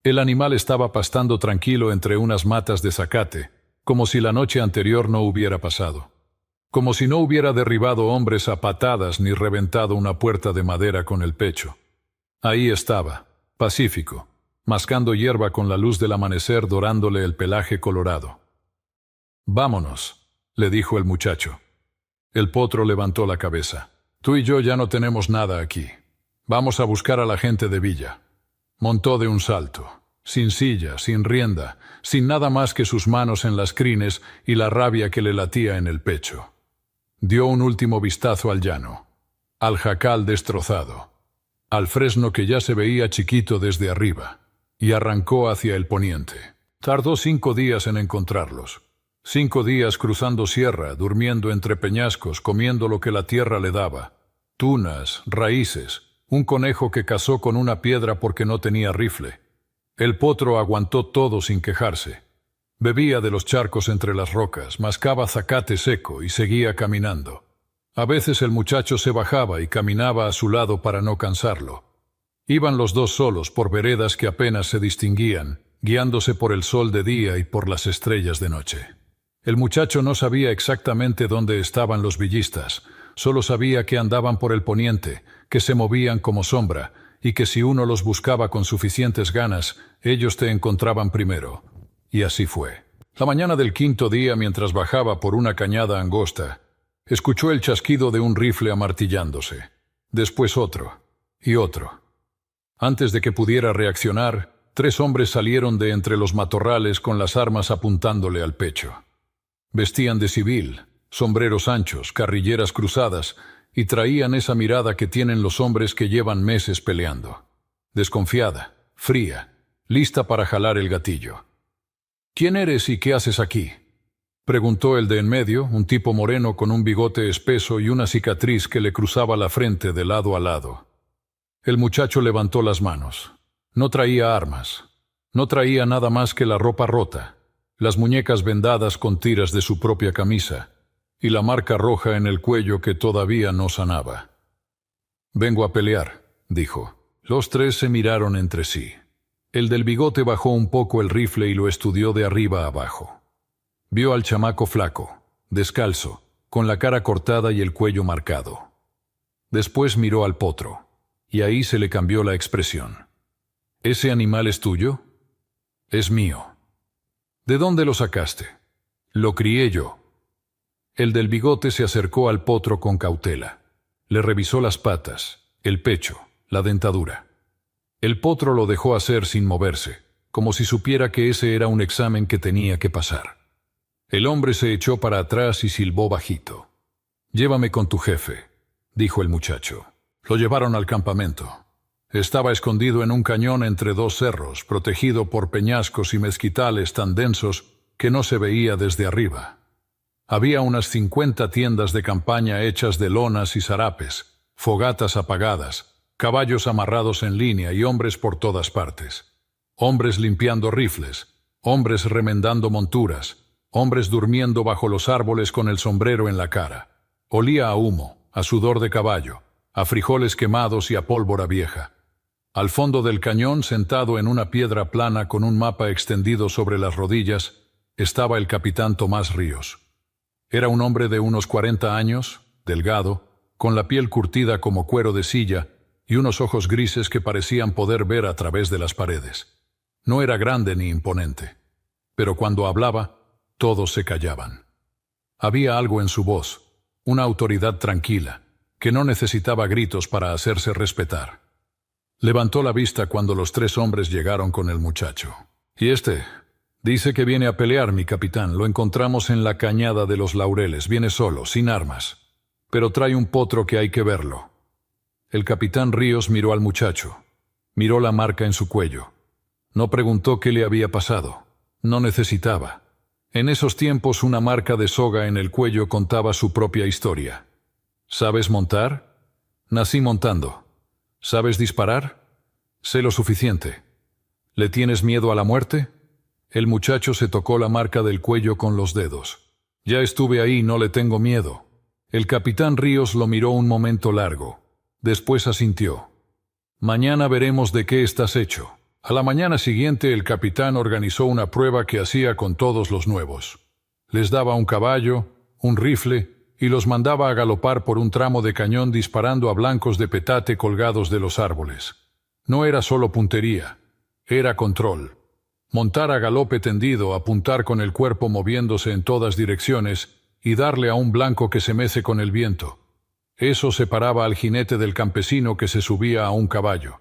Speaker 1: El animal estaba pastando tranquilo entre unas matas de zacate, como si la noche anterior no hubiera pasado. Como si no hubiera derribado hombres a patadas ni reventado una puerta de madera con el pecho. Ahí estaba, pacífico, mascando hierba con la luz del amanecer dorándole el pelaje colorado. «Vámonos», le dijo el muchacho. El potro levantó la cabeza. «Tú y yo ya no tenemos nada aquí. Vamos a buscar a la gente de Villa». Montó de un salto, sin silla, sin rienda, sin nada más que sus manos en las crines y la rabia que le latía en el pecho. Dio un último vistazo al llano, al jacal destrozado, al fresno que ya se veía chiquito desde arriba, y arrancó hacia el poniente. Tardó 5 días en encontrarlos. 5 días cruzando sierra, durmiendo entre peñascos, comiendo lo que la tierra le daba. Tunas, raíces, un conejo que cazó con una piedra porque no tenía rifle. El potro aguantó todo sin quejarse. Bebía de los charcos entre las rocas, mascaba zacate seco y seguía caminando. A veces el muchacho se bajaba y caminaba a su lado para no cansarlo. Iban los dos solos por veredas que apenas se distinguían, guiándose por el sol de día y por las estrellas de noche. El muchacho no sabía exactamente dónde estaban los villistas, solo sabía que andaban por el poniente, que se movían como sombra, y que si uno los buscaba con suficientes ganas, ellos te encontraban primero. Y así fue. La mañana del 5.º día, mientras bajaba por una cañada angosta, escuchó el chasquido de un rifle amartillándose. Después otro, y otro. Antes de que pudiera reaccionar, 3 hombres salieron de entre los matorrales con las armas apuntándole al pecho. Vestían de civil, sombreros anchos, carrilleras cruzadas, y traían esa mirada que tienen los hombres que llevan meses peleando. Desconfiada, fría, lista para jalar el gatillo. «¿Quién eres y qué haces aquí?», preguntó el de en medio, un tipo moreno con un bigote espeso y una cicatriz que le cruzaba la frente de lado a lado. El muchacho levantó las manos. No traía armas. No traía nada más que la ropa rota, las muñecas vendadas con tiras de su propia camisa y la marca roja en el cuello que todavía no sanaba. «Vengo a pelear», dijo. Los 3 se miraron entre sí. El del bigote bajó un poco el rifle y lo estudió de arriba a abajo. Vio al chamaco flaco, descalzo, con la cara cortada y el cuello marcado. Después miró al potro, y ahí se le cambió la expresión. «¿Ese animal es tuyo?». «Es mío». «¿De dónde lo sacaste?». «Lo crié yo». El del bigote se acercó al potro con cautela. Le revisó las patas, el pecho, la dentadura. El potro lo dejó hacer sin moverse, como si supiera que ese era un examen que tenía que pasar. El hombre se echó para atrás y silbó bajito. «Llévame con tu jefe», dijo el muchacho. Lo llevaron al campamento. Estaba escondido en un cañón entre 2 cerros, protegido por peñascos y mezquitales tan densos que no se veía desde arriba. Había unas 50 tiendas de campaña hechas de lonas y zarapes, fogatas apagadas, caballos amarrados en línea y hombres por todas partes. Hombres limpiando rifles, hombres remendando monturas, hombres durmiendo bajo los árboles con el sombrero en la cara. Olía a humo, a sudor de caballo, a frijoles quemados y a pólvora vieja. Al fondo del cañón, sentado en una piedra plana con un mapa extendido sobre las rodillas, estaba el capitán Tomás Ríos. Era un hombre de unos 40 años, delgado, con la piel curtida como cuero de silla y unos ojos grises que parecían poder ver a través de las paredes. No era grande ni imponente, pero cuando hablaba, todos se callaban. Había algo en su voz, una autoridad tranquila, que no necesitaba gritos para hacerse respetar. Levantó la vista cuando los 3 hombres llegaron con el muchacho. «¿Y este?» «Dice que viene a pelear, mi capitán. Lo encontramos en la cañada de los Laureles. Viene solo, sin armas. Pero trae un potro que hay que verlo». El capitán Ríos miró al muchacho. Miró la marca en su cuello. No preguntó qué le había pasado. No necesitaba. En esos tiempos una marca de soga en el cuello contaba su propia historia. «¿Sabes montar?» «Nací montando». «¿Sabes disparar?» «Sé lo suficiente». «¿Le tienes miedo a la muerte?» El muchacho se tocó la marca del cuello con los dedos. «Ya estuve ahí, no le tengo miedo». El capitán Ríos lo miró un momento largo. Después asintió. «Mañana veremos de qué estás hecho». A la mañana siguiente el capitán organizó una prueba que hacía con todos los nuevos. Les daba un caballo, un rifle, y los mandaba a galopar por un tramo de cañón disparando a blancos de petate colgados de los árboles. No era solo puntería, era control. Montar a galope tendido, apuntar con el cuerpo moviéndose en todas direcciones y darle a un blanco que se mece con el viento. Eso separaba al jinete del campesino que se subía a un caballo.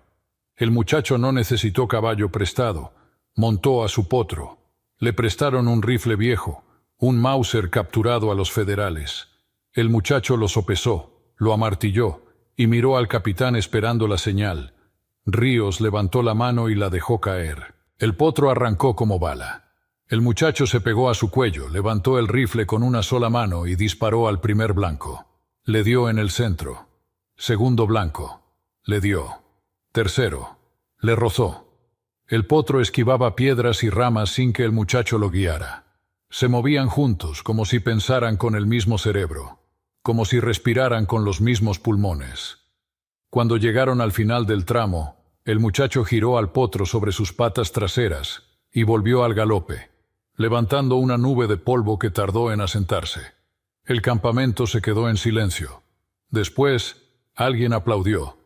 Speaker 1: El muchacho no necesitó caballo prestado, montó a su potro. Le prestaron un rifle viejo, un Mauser capturado a los federales. El muchacho lo sopesó, lo amartilló y miró al capitán esperando la señal. Ríos levantó la mano y la dejó caer. El potro arrancó como bala. El muchacho se pegó a su cuello, levantó el rifle con una sola mano y disparó al primer blanco. Le dio en el centro. Segundo blanco. Le dio. Tercero. Le rozó. El potro esquivaba piedras y ramas sin que el muchacho lo guiara. Se movían juntos, como si pensaran con el mismo cerebro, como si respiraran con los mismos pulmones. Cuando llegaron al final del tramo, el muchacho giró al potro sobre sus patas traseras y volvió al galope, levantando una nube de polvo que tardó en asentarse. El campamento se quedó en silencio. Después, alguien aplaudió,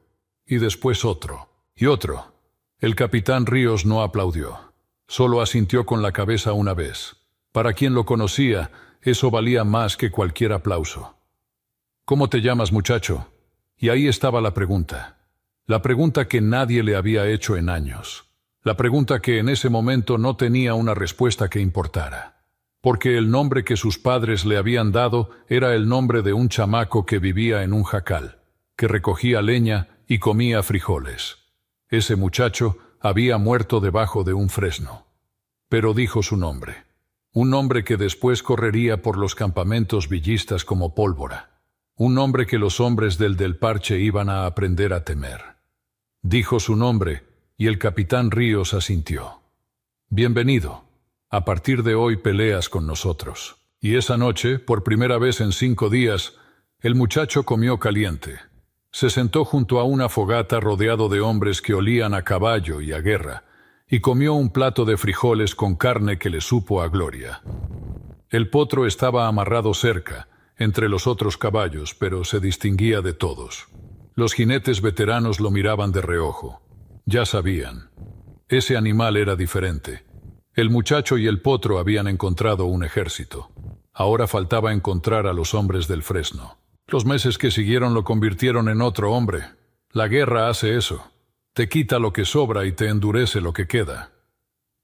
Speaker 1: y después otro, y otro. El capitán Ríos no aplaudió, solo asintió con la cabeza una vez. Para quien lo conocía, eso valía más que cualquier aplauso. «¿Cómo te llamas, muchacho?» Y ahí estaba la pregunta. La pregunta que nadie le había hecho en años. La pregunta que en ese momento no tenía una respuesta que importara. Porque el nombre que sus padres le habían dado era el nombre de un chamaco que vivía en un jacal, que recogía leña y comía frijoles. Ese muchacho había muerto debajo de un fresno. Pero dijo su nombre. Un nombre que después correría por los campamentos villistas como pólvora. Un nombre que los hombres del Parche iban a aprender a temer. Dijo su nombre y el capitán Ríos asintió. «Bienvenido. A partir de hoy peleas con nosotros». Y esa noche, por primera vez en 5 días, el muchacho comió caliente. Se sentó junto a una fogata rodeado de hombres que olían a caballo y a guerra, y comió un plato de frijoles con carne que le supo a gloria. El potro estaba amarrado cerca, entre los otros caballos, pero se distinguía de todos. Los jinetes veteranos lo miraban de reojo. Ya sabían. Ese animal era diferente. El muchacho y el potro habían encontrado un ejército. Ahora faltaba encontrar a los hombres del fresno. Los meses que siguieron lo convirtieron en otro hombre. La guerra hace eso. Te quita lo que sobra y te endurece lo que queda.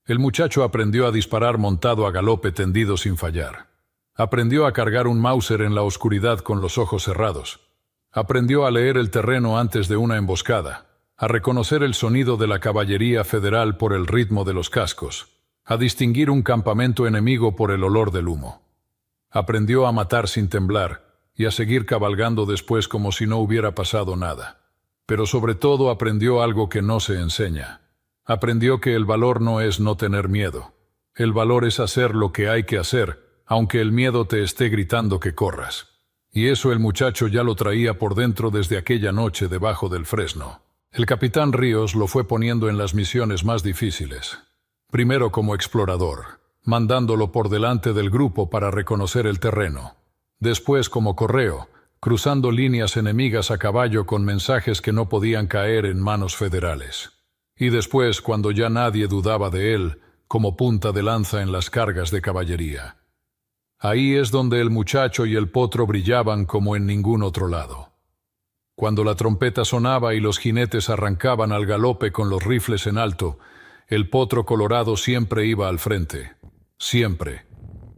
Speaker 1: El muchacho aprendió a disparar montado a galope tendido sin fallar. Aprendió a cargar un Mauser en la oscuridad con los ojos cerrados. Aprendió a leer el terreno antes de una emboscada, a reconocer el sonido de la caballería federal por el ritmo de los cascos, a distinguir un campamento enemigo por el olor del humo. Aprendió a matar sin temblar y a seguir cabalgando después como si no hubiera pasado nada. Pero sobre todo aprendió algo que no se enseña. Aprendió que el valor no es no tener miedo. El valor es hacer lo que hay que hacer, aunque el miedo te esté gritando que corras. Y eso el muchacho ya lo traía por dentro desde aquella noche debajo del fresno. El capitán Ríos lo fue poniendo en las misiones más difíciles. Primero como explorador, mandándolo por delante del grupo para reconocer el terreno. Después como correo, cruzando líneas enemigas a caballo con mensajes que no podían caer en manos federales. Y después, cuando ya nadie dudaba de él, como punta de lanza en las cargas de caballería. Ahí es donde el muchacho y el potro brillaban como en ningún otro lado. Cuando la trompeta sonaba y los jinetes arrancaban al galope con los rifles en alto, el potro colorado siempre iba al frente. Siempre.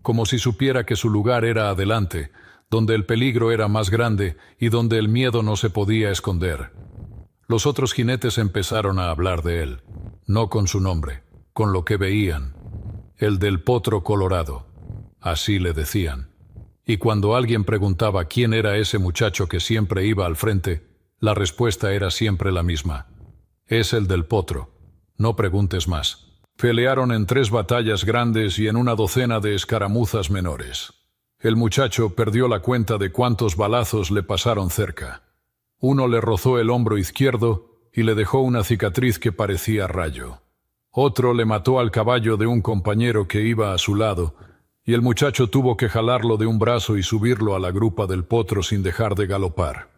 Speaker 1: Como si supiera que su lugar era adelante, donde el peligro era más grande y donde el miedo no se podía esconder. Los otros jinetes empezaron a hablar de él, no con su nombre, con lo que veían. El del potro colorado. Así le decían. Y cuando alguien preguntaba quién era ese muchacho que siempre iba al frente, la respuesta era siempre la misma. Es el del potro. No preguntes más. Pelearon en 3 batallas grandes y en una docena de escaramuzas menores. El muchacho perdió la cuenta de cuántos balazos le pasaron cerca. Uno le rozó el hombro izquierdo y le dejó una cicatriz que parecía rayo. Otro le mató al caballo de un compañero que iba a su lado, y el muchacho tuvo que jalarlo de un brazo y subirlo a la grupa del potro sin dejar de galopar.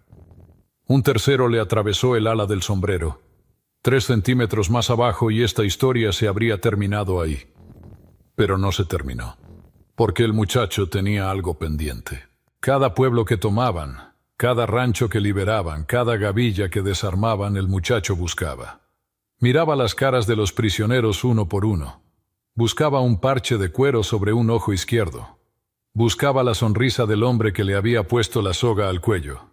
Speaker 1: Un tercero le atravesó el ala del sombrero. 3 centímetros más abajo y esta historia se habría terminado ahí. Pero no se terminó, porque el muchacho tenía algo pendiente. Cada pueblo que tomaban, cada rancho que liberaban, cada gavilla que desarmaban, el muchacho buscaba. Miraba las caras de los prisioneros uno por uno. Buscaba un parche de cuero sobre un ojo izquierdo. Buscaba la sonrisa del hombre que le había puesto la soga al cuello.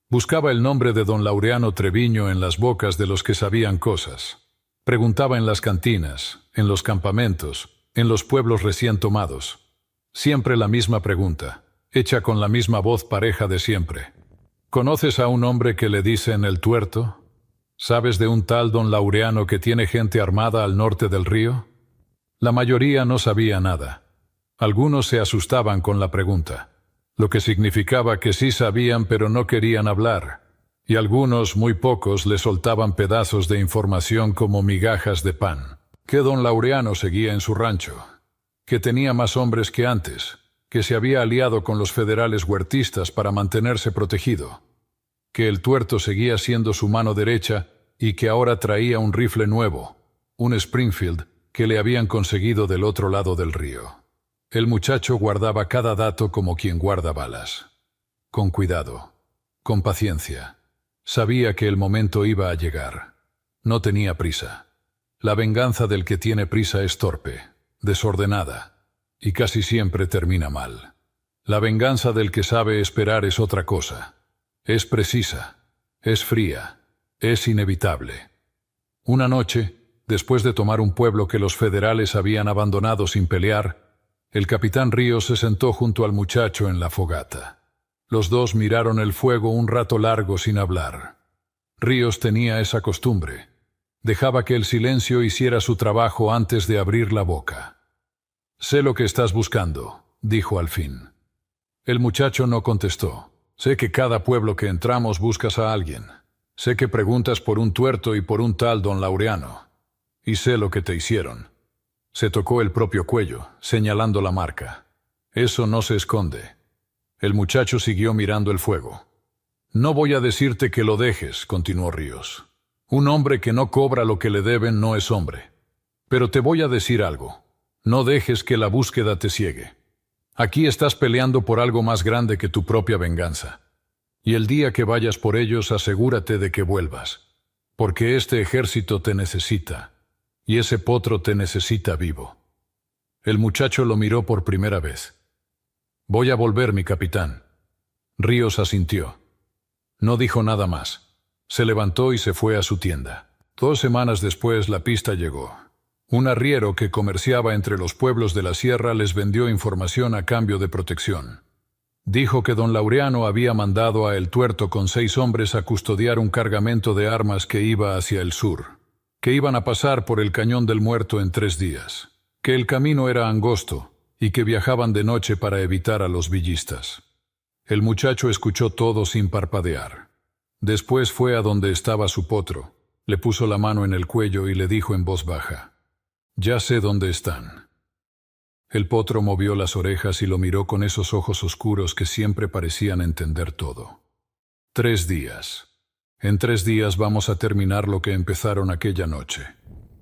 Speaker 1: Buscaba el nombre de don Laureano Treviño en las bocas de los que sabían cosas. Preguntaba en las cantinas, en los campamentos, en los pueblos recién tomados. Siempre la misma pregunta, hecha con la misma voz pareja de siempre. ¿Conoces a un hombre que le dicen el Tuerto? ¿Sabes de un tal don Laureano que tiene gente armada al norte del río? La mayoría no sabía nada. Algunos se asustaban con la pregunta, lo que significaba que sí sabían pero no querían hablar, y algunos, muy pocos, le soltaban pedazos de información como migajas de pan. Que don Laureano seguía en su rancho, que tenía más hombres que antes, que se había aliado con los federales huertistas para mantenerse protegido, que el Tuerto seguía siendo su mano derecha y que ahora traía un rifle nuevo, un Springfield, que le habían conseguido del otro lado del río. El muchacho guardaba cada dato como quien guarda balas. Con cuidado, con paciencia. Sabía que el momento iba a llegar. No tenía prisa. La venganza del que tiene prisa es torpe, desordenada, y casi siempre termina mal. La venganza del que sabe esperar es otra cosa. Es precisa, es fría, es inevitable. Una noche, después de tomar un pueblo que los federales habían abandonado sin pelear, el capitán Ríos se sentó junto al muchacho en la fogata. Los dos miraron el fuego un rato largo sin hablar. Ríos tenía esa costumbre. Dejaba que el silencio hiciera su trabajo antes de abrir la boca. «Sé lo que estás buscando», dijo al fin. El muchacho no contestó. «Sé que cada pueblo que entramos buscas a alguien. Sé que preguntas por un Tuerto y por un tal don Laureano. Y sé lo que te hicieron». Se tocó el propio cuello, señalando la marca. «Eso no se esconde». El muchacho siguió mirando el fuego. «No voy a decirte que lo dejes», continuó Ríos. «Un hombre que no cobra lo que le deben no es hombre. Pero te voy a decir algo. No dejes que la búsqueda te ciegue. Aquí estás peleando por algo más grande que tu propia venganza. Y el día que vayas por ellos, asegúrate de que vuelvas. Porque este ejército te necesita. Y ese potro te necesita vivo». El muchacho lo miró por primera vez. «Voy a volver, mi capitán». Ríos asintió. No dijo nada más. Se levantó y se fue a su tienda. 2 semanas después la pista llegó. Un arriero que comerciaba entre los pueblos de la sierra les vendió información a cambio de protección. Dijo que don Laureano había mandado a El Tuerto con 6 hombres a custodiar un cargamento de armas que iba hacia el sur, que iban a pasar por el Cañón del Muerto en 3 días, que el camino era angosto y que viajaban de noche para evitar a los villistas. El muchacho escuchó todo sin parpadear. Después fue a donde estaba su potro, le puso la mano en el cuello y le dijo en voz baja: «Ya sé dónde están». El potro movió las orejas y lo miró con esos ojos oscuros que siempre parecían entender todo. 3 días. En 3 días vamos a terminar lo que empezaron aquella noche.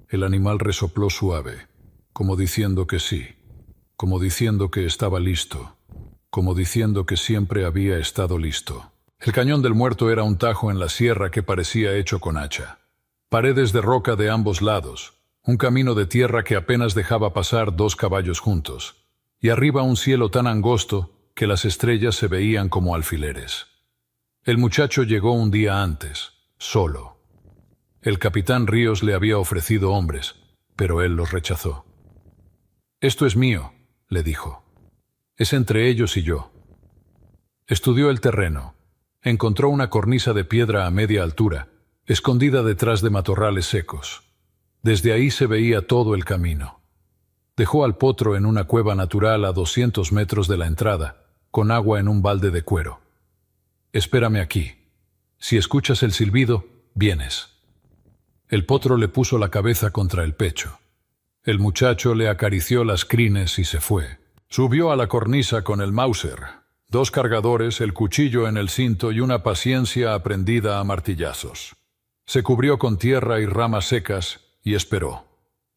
Speaker 1: El animal resopló suave, como diciendo que sí, como diciendo que estaba listo, como diciendo que siempre había estado listo. El cañón del Muerto era un tajo en la sierra que parecía hecho con hacha. Paredes de roca de ambos lados, un camino de tierra que apenas dejaba pasar 2 caballos juntos, y arriba un cielo tan angosto que las estrellas se veían como alfileres. El muchacho llegó un día antes, solo. El capitán Ríos le había ofrecido hombres, pero él los rechazó. «Esto es mío», le dijo. «Es entre ellos y yo». Estudió el terreno. Encontró una cornisa de piedra a media altura, escondida detrás de matorrales secos. Desde ahí se veía todo el camino. Dejó al potro en una cueva natural a 200 metros de la entrada, con agua en un balde de cuero. «Espérame aquí. Si escuchas el silbido, vienes». El potro le puso la cabeza contra el pecho. El muchacho le acarició las crines y se fue. Subió a la cornisa con el Mauser, 2 cargadores, el cuchillo en el cinto y una paciencia aprendida a martillazos. Se cubrió con tierra y ramas secas y esperó.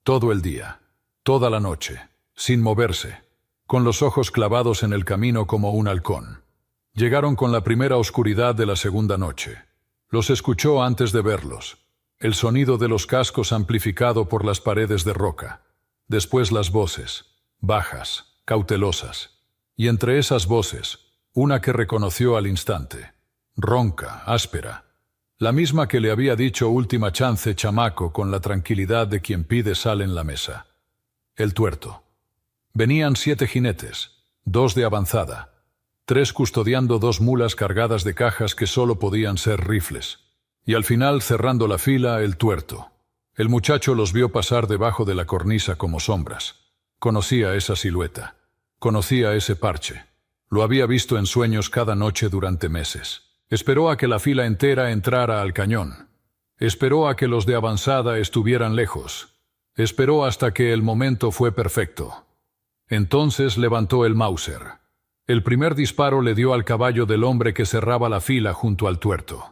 Speaker 1: Todo el día, toda la noche, sin moverse, con los ojos clavados en el camino como un halcón. Llegaron con la primera oscuridad de la segunda noche. Los escuchó antes de verlos. El sonido de los cascos amplificado por las paredes de roca. Después las voces, bajas, cautelosas. Y entre esas voces, una que reconoció al instante. Ronca, áspera. La misma que le había dicho última chance, chamaco, con la tranquilidad de quien pide sal en la mesa. El tuerto. Venían 7 jinetes, 2 de avanzada, 3 custodiando 2 mulas cargadas de cajas que solo podían ser rifles. Y al final, cerrando la fila, el tuerto. El muchacho los vio pasar debajo de la cornisa como sombras. Conocía esa silueta. Conocía ese parche. Lo había visto en sueños cada noche durante meses. Esperó a que la fila entera entrara al cañón. Esperó a que los de avanzada estuvieran lejos. Esperó hasta que el momento fue perfecto. Entonces levantó el Mauser. El primer disparo le dio al caballo del hombre que cerraba la fila junto al tuerto.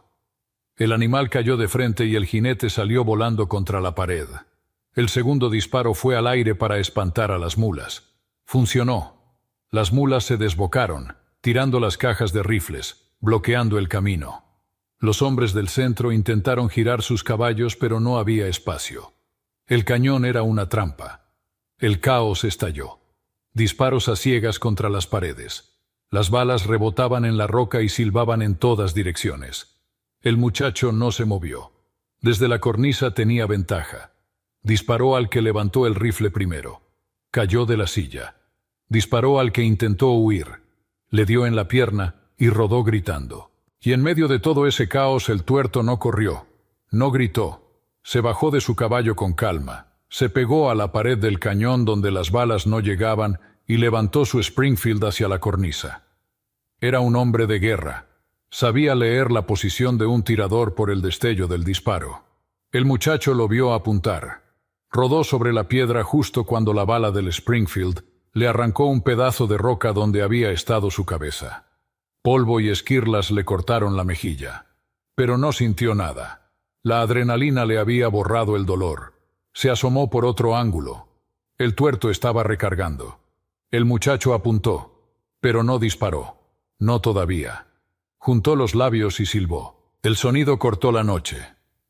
Speaker 1: El animal cayó de frente y el jinete salió volando contra la pared. El segundo disparo fue al aire para espantar a las mulas. Funcionó. Las mulas se desbocaron, tirando las cajas de rifles, bloqueando el camino. Los hombres del centro intentaron girar sus caballos, pero no había espacio. El cañón era una trampa. El caos estalló. Disparos a ciegas contra las paredes. Las balas rebotaban en la roca y silbaban en todas direcciones. El muchacho no se movió. Desde la cornisa tenía ventaja. Disparó al que levantó el rifle primero. Cayó de la silla. Disparó al que intentó huir. Le dio en la pierna y rodó gritando. Y en medio de todo ese caos el tuerto no corrió. No gritó. Se bajó de su caballo con calma. Se pegó a la pared del cañón donde las balas no llegaban y levantó su Springfield hacia la cornisa. Era un hombre de guerra. Sabía leer la posición de un tirador por el destello del disparo. El muchacho lo vio apuntar. Rodó sobre la piedra justo cuando la bala del Springfield le arrancó un pedazo de roca donde había estado su cabeza. Polvo y esquirlas le cortaron la mejilla. Pero no sintió nada. La adrenalina le había borrado el dolor. Se asomó por otro ángulo. El tuerto estaba recargando. El muchacho apuntó, pero no disparó. No todavía. Juntó los labios y silbó. El sonido cortó la noche.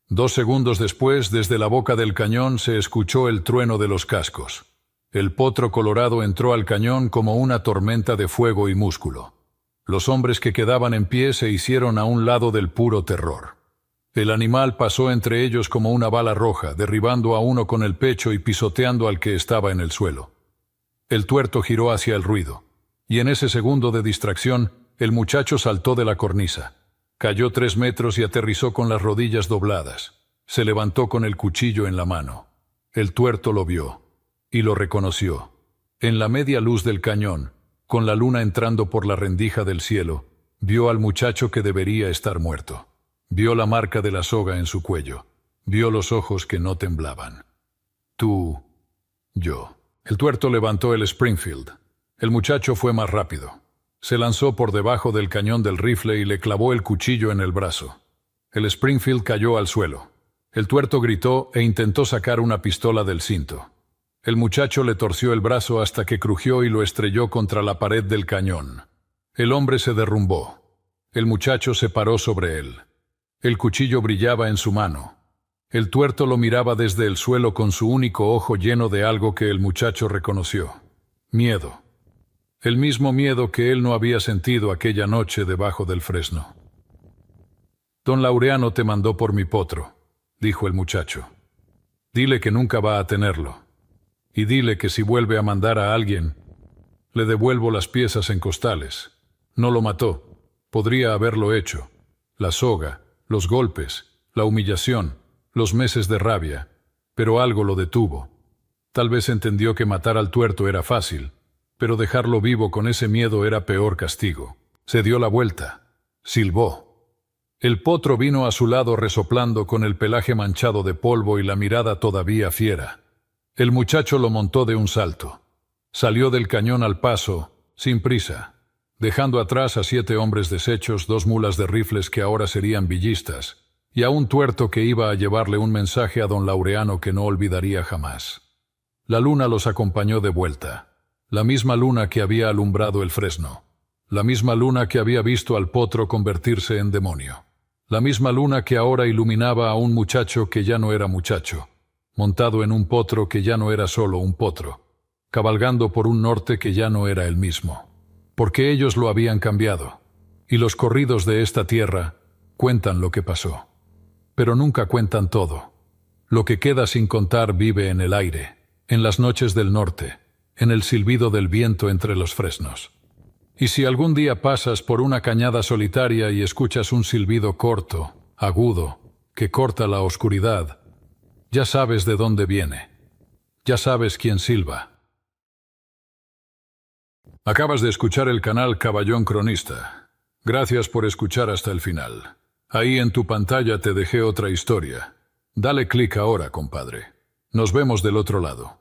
Speaker 1: 2 segundos después, desde la boca del cañón se escuchó el trueno de los cascos. El potro colorado entró al cañón como una tormenta de fuego y músculo. Los hombres que quedaban en pie se hicieron a un lado del puro terror. El animal pasó entre ellos como una bala roja, derribando a uno con el pecho y pisoteando al que estaba en el suelo. El tuerto giró hacia el ruido, y en ese segundo de distracción, el muchacho saltó de la cornisa. Cayó 3 metros y aterrizó con las rodillas dobladas. Se levantó con el cuchillo en la mano. El tuerto lo vio y lo reconoció. En la media luz del cañón, con la luna entrando por la rendija del cielo, vio al muchacho que debería estar muerto. Vio la marca de la soga en su cuello. Vio los ojos que no temblaban. Tú, yo. El tuerto levantó el Springfield. El muchacho fue más rápido. Se lanzó por debajo del cañón del rifle y le clavó el cuchillo en el brazo. El Springfield cayó al suelo. El tuerto gritó e intentó sacar una pistola del cinto. El muchacho le torció el brazo hasta que crujió y lo estrelló contra la pared del cañón. El hombre se derrumbó. El muchacho se paró sobre él. El cuchillo brillaba en su mano. El tuerto lo miraba desde el suelo con su único ojo lleno de algo que el muchacho reconoció. Miedo. El mismo miedo que él no había sentido aquella noche debajo del fresno. «Don Laureano te mandó por mi potro», dijo el muchacho. «Dile que nunca va a tenerlo. Y dile que si vuelve a mandar a alguien, le devuelvo las piezas en costales. No lo mató. Podría haberlo hecho. La soga, los golpes, la humillación, los meses de rabia. Pero algo lo detuvo. Tal vez entendió que matar al tuerto era fácil, pero dejarlo vivo con ese miedo era peor castigo. Se dio la vuelta. Silbó. El potro vino a su lado resoplando con el pelaje manchado de polvo y la mirada todavía fiera. El muchacho lo montó de un salto. Salió del cañón al paso, sin prisa, dejando atrás a 7 hombres deshechos, 2 mulas de rifles que ahora serían villistas, y a un tuerto que iba a llevarle un mensaje a don Laureano que no olvidaría jamás. La luna los acompañó de vuelta. La misma luna que había alumbrado el fresno. La misma luna que había visto al potro convertirse en demonio. La misma luna que ahora iluminaba a un muchacho que ya no era muchacho, montado en un potro que ya no era solo un potro, cabalgando por un norte que ya no era el mismo. Porque ellos lo habían cambiado. Y los corridos de esta tierra cuentan lo que pasó. Pero nunca cuentan todo. Lo que queda sin contar vive en el aire, en las noches del norte, en el silbido del viento entre los fresnos. Y si algún día pasas por una cañada solitaria y escuchas un silbido corto, agudo, que corta la oscuridad, ya sabes de dónde viene. Ya sabes quién silba. Acabas de escuchar el canal Caballón Cronista. Gracias por escuchar hasta el final. Ahí en tu pantalla te dejé otra historia. Dale clic ahora, compadre. Nos vemos del otro lado.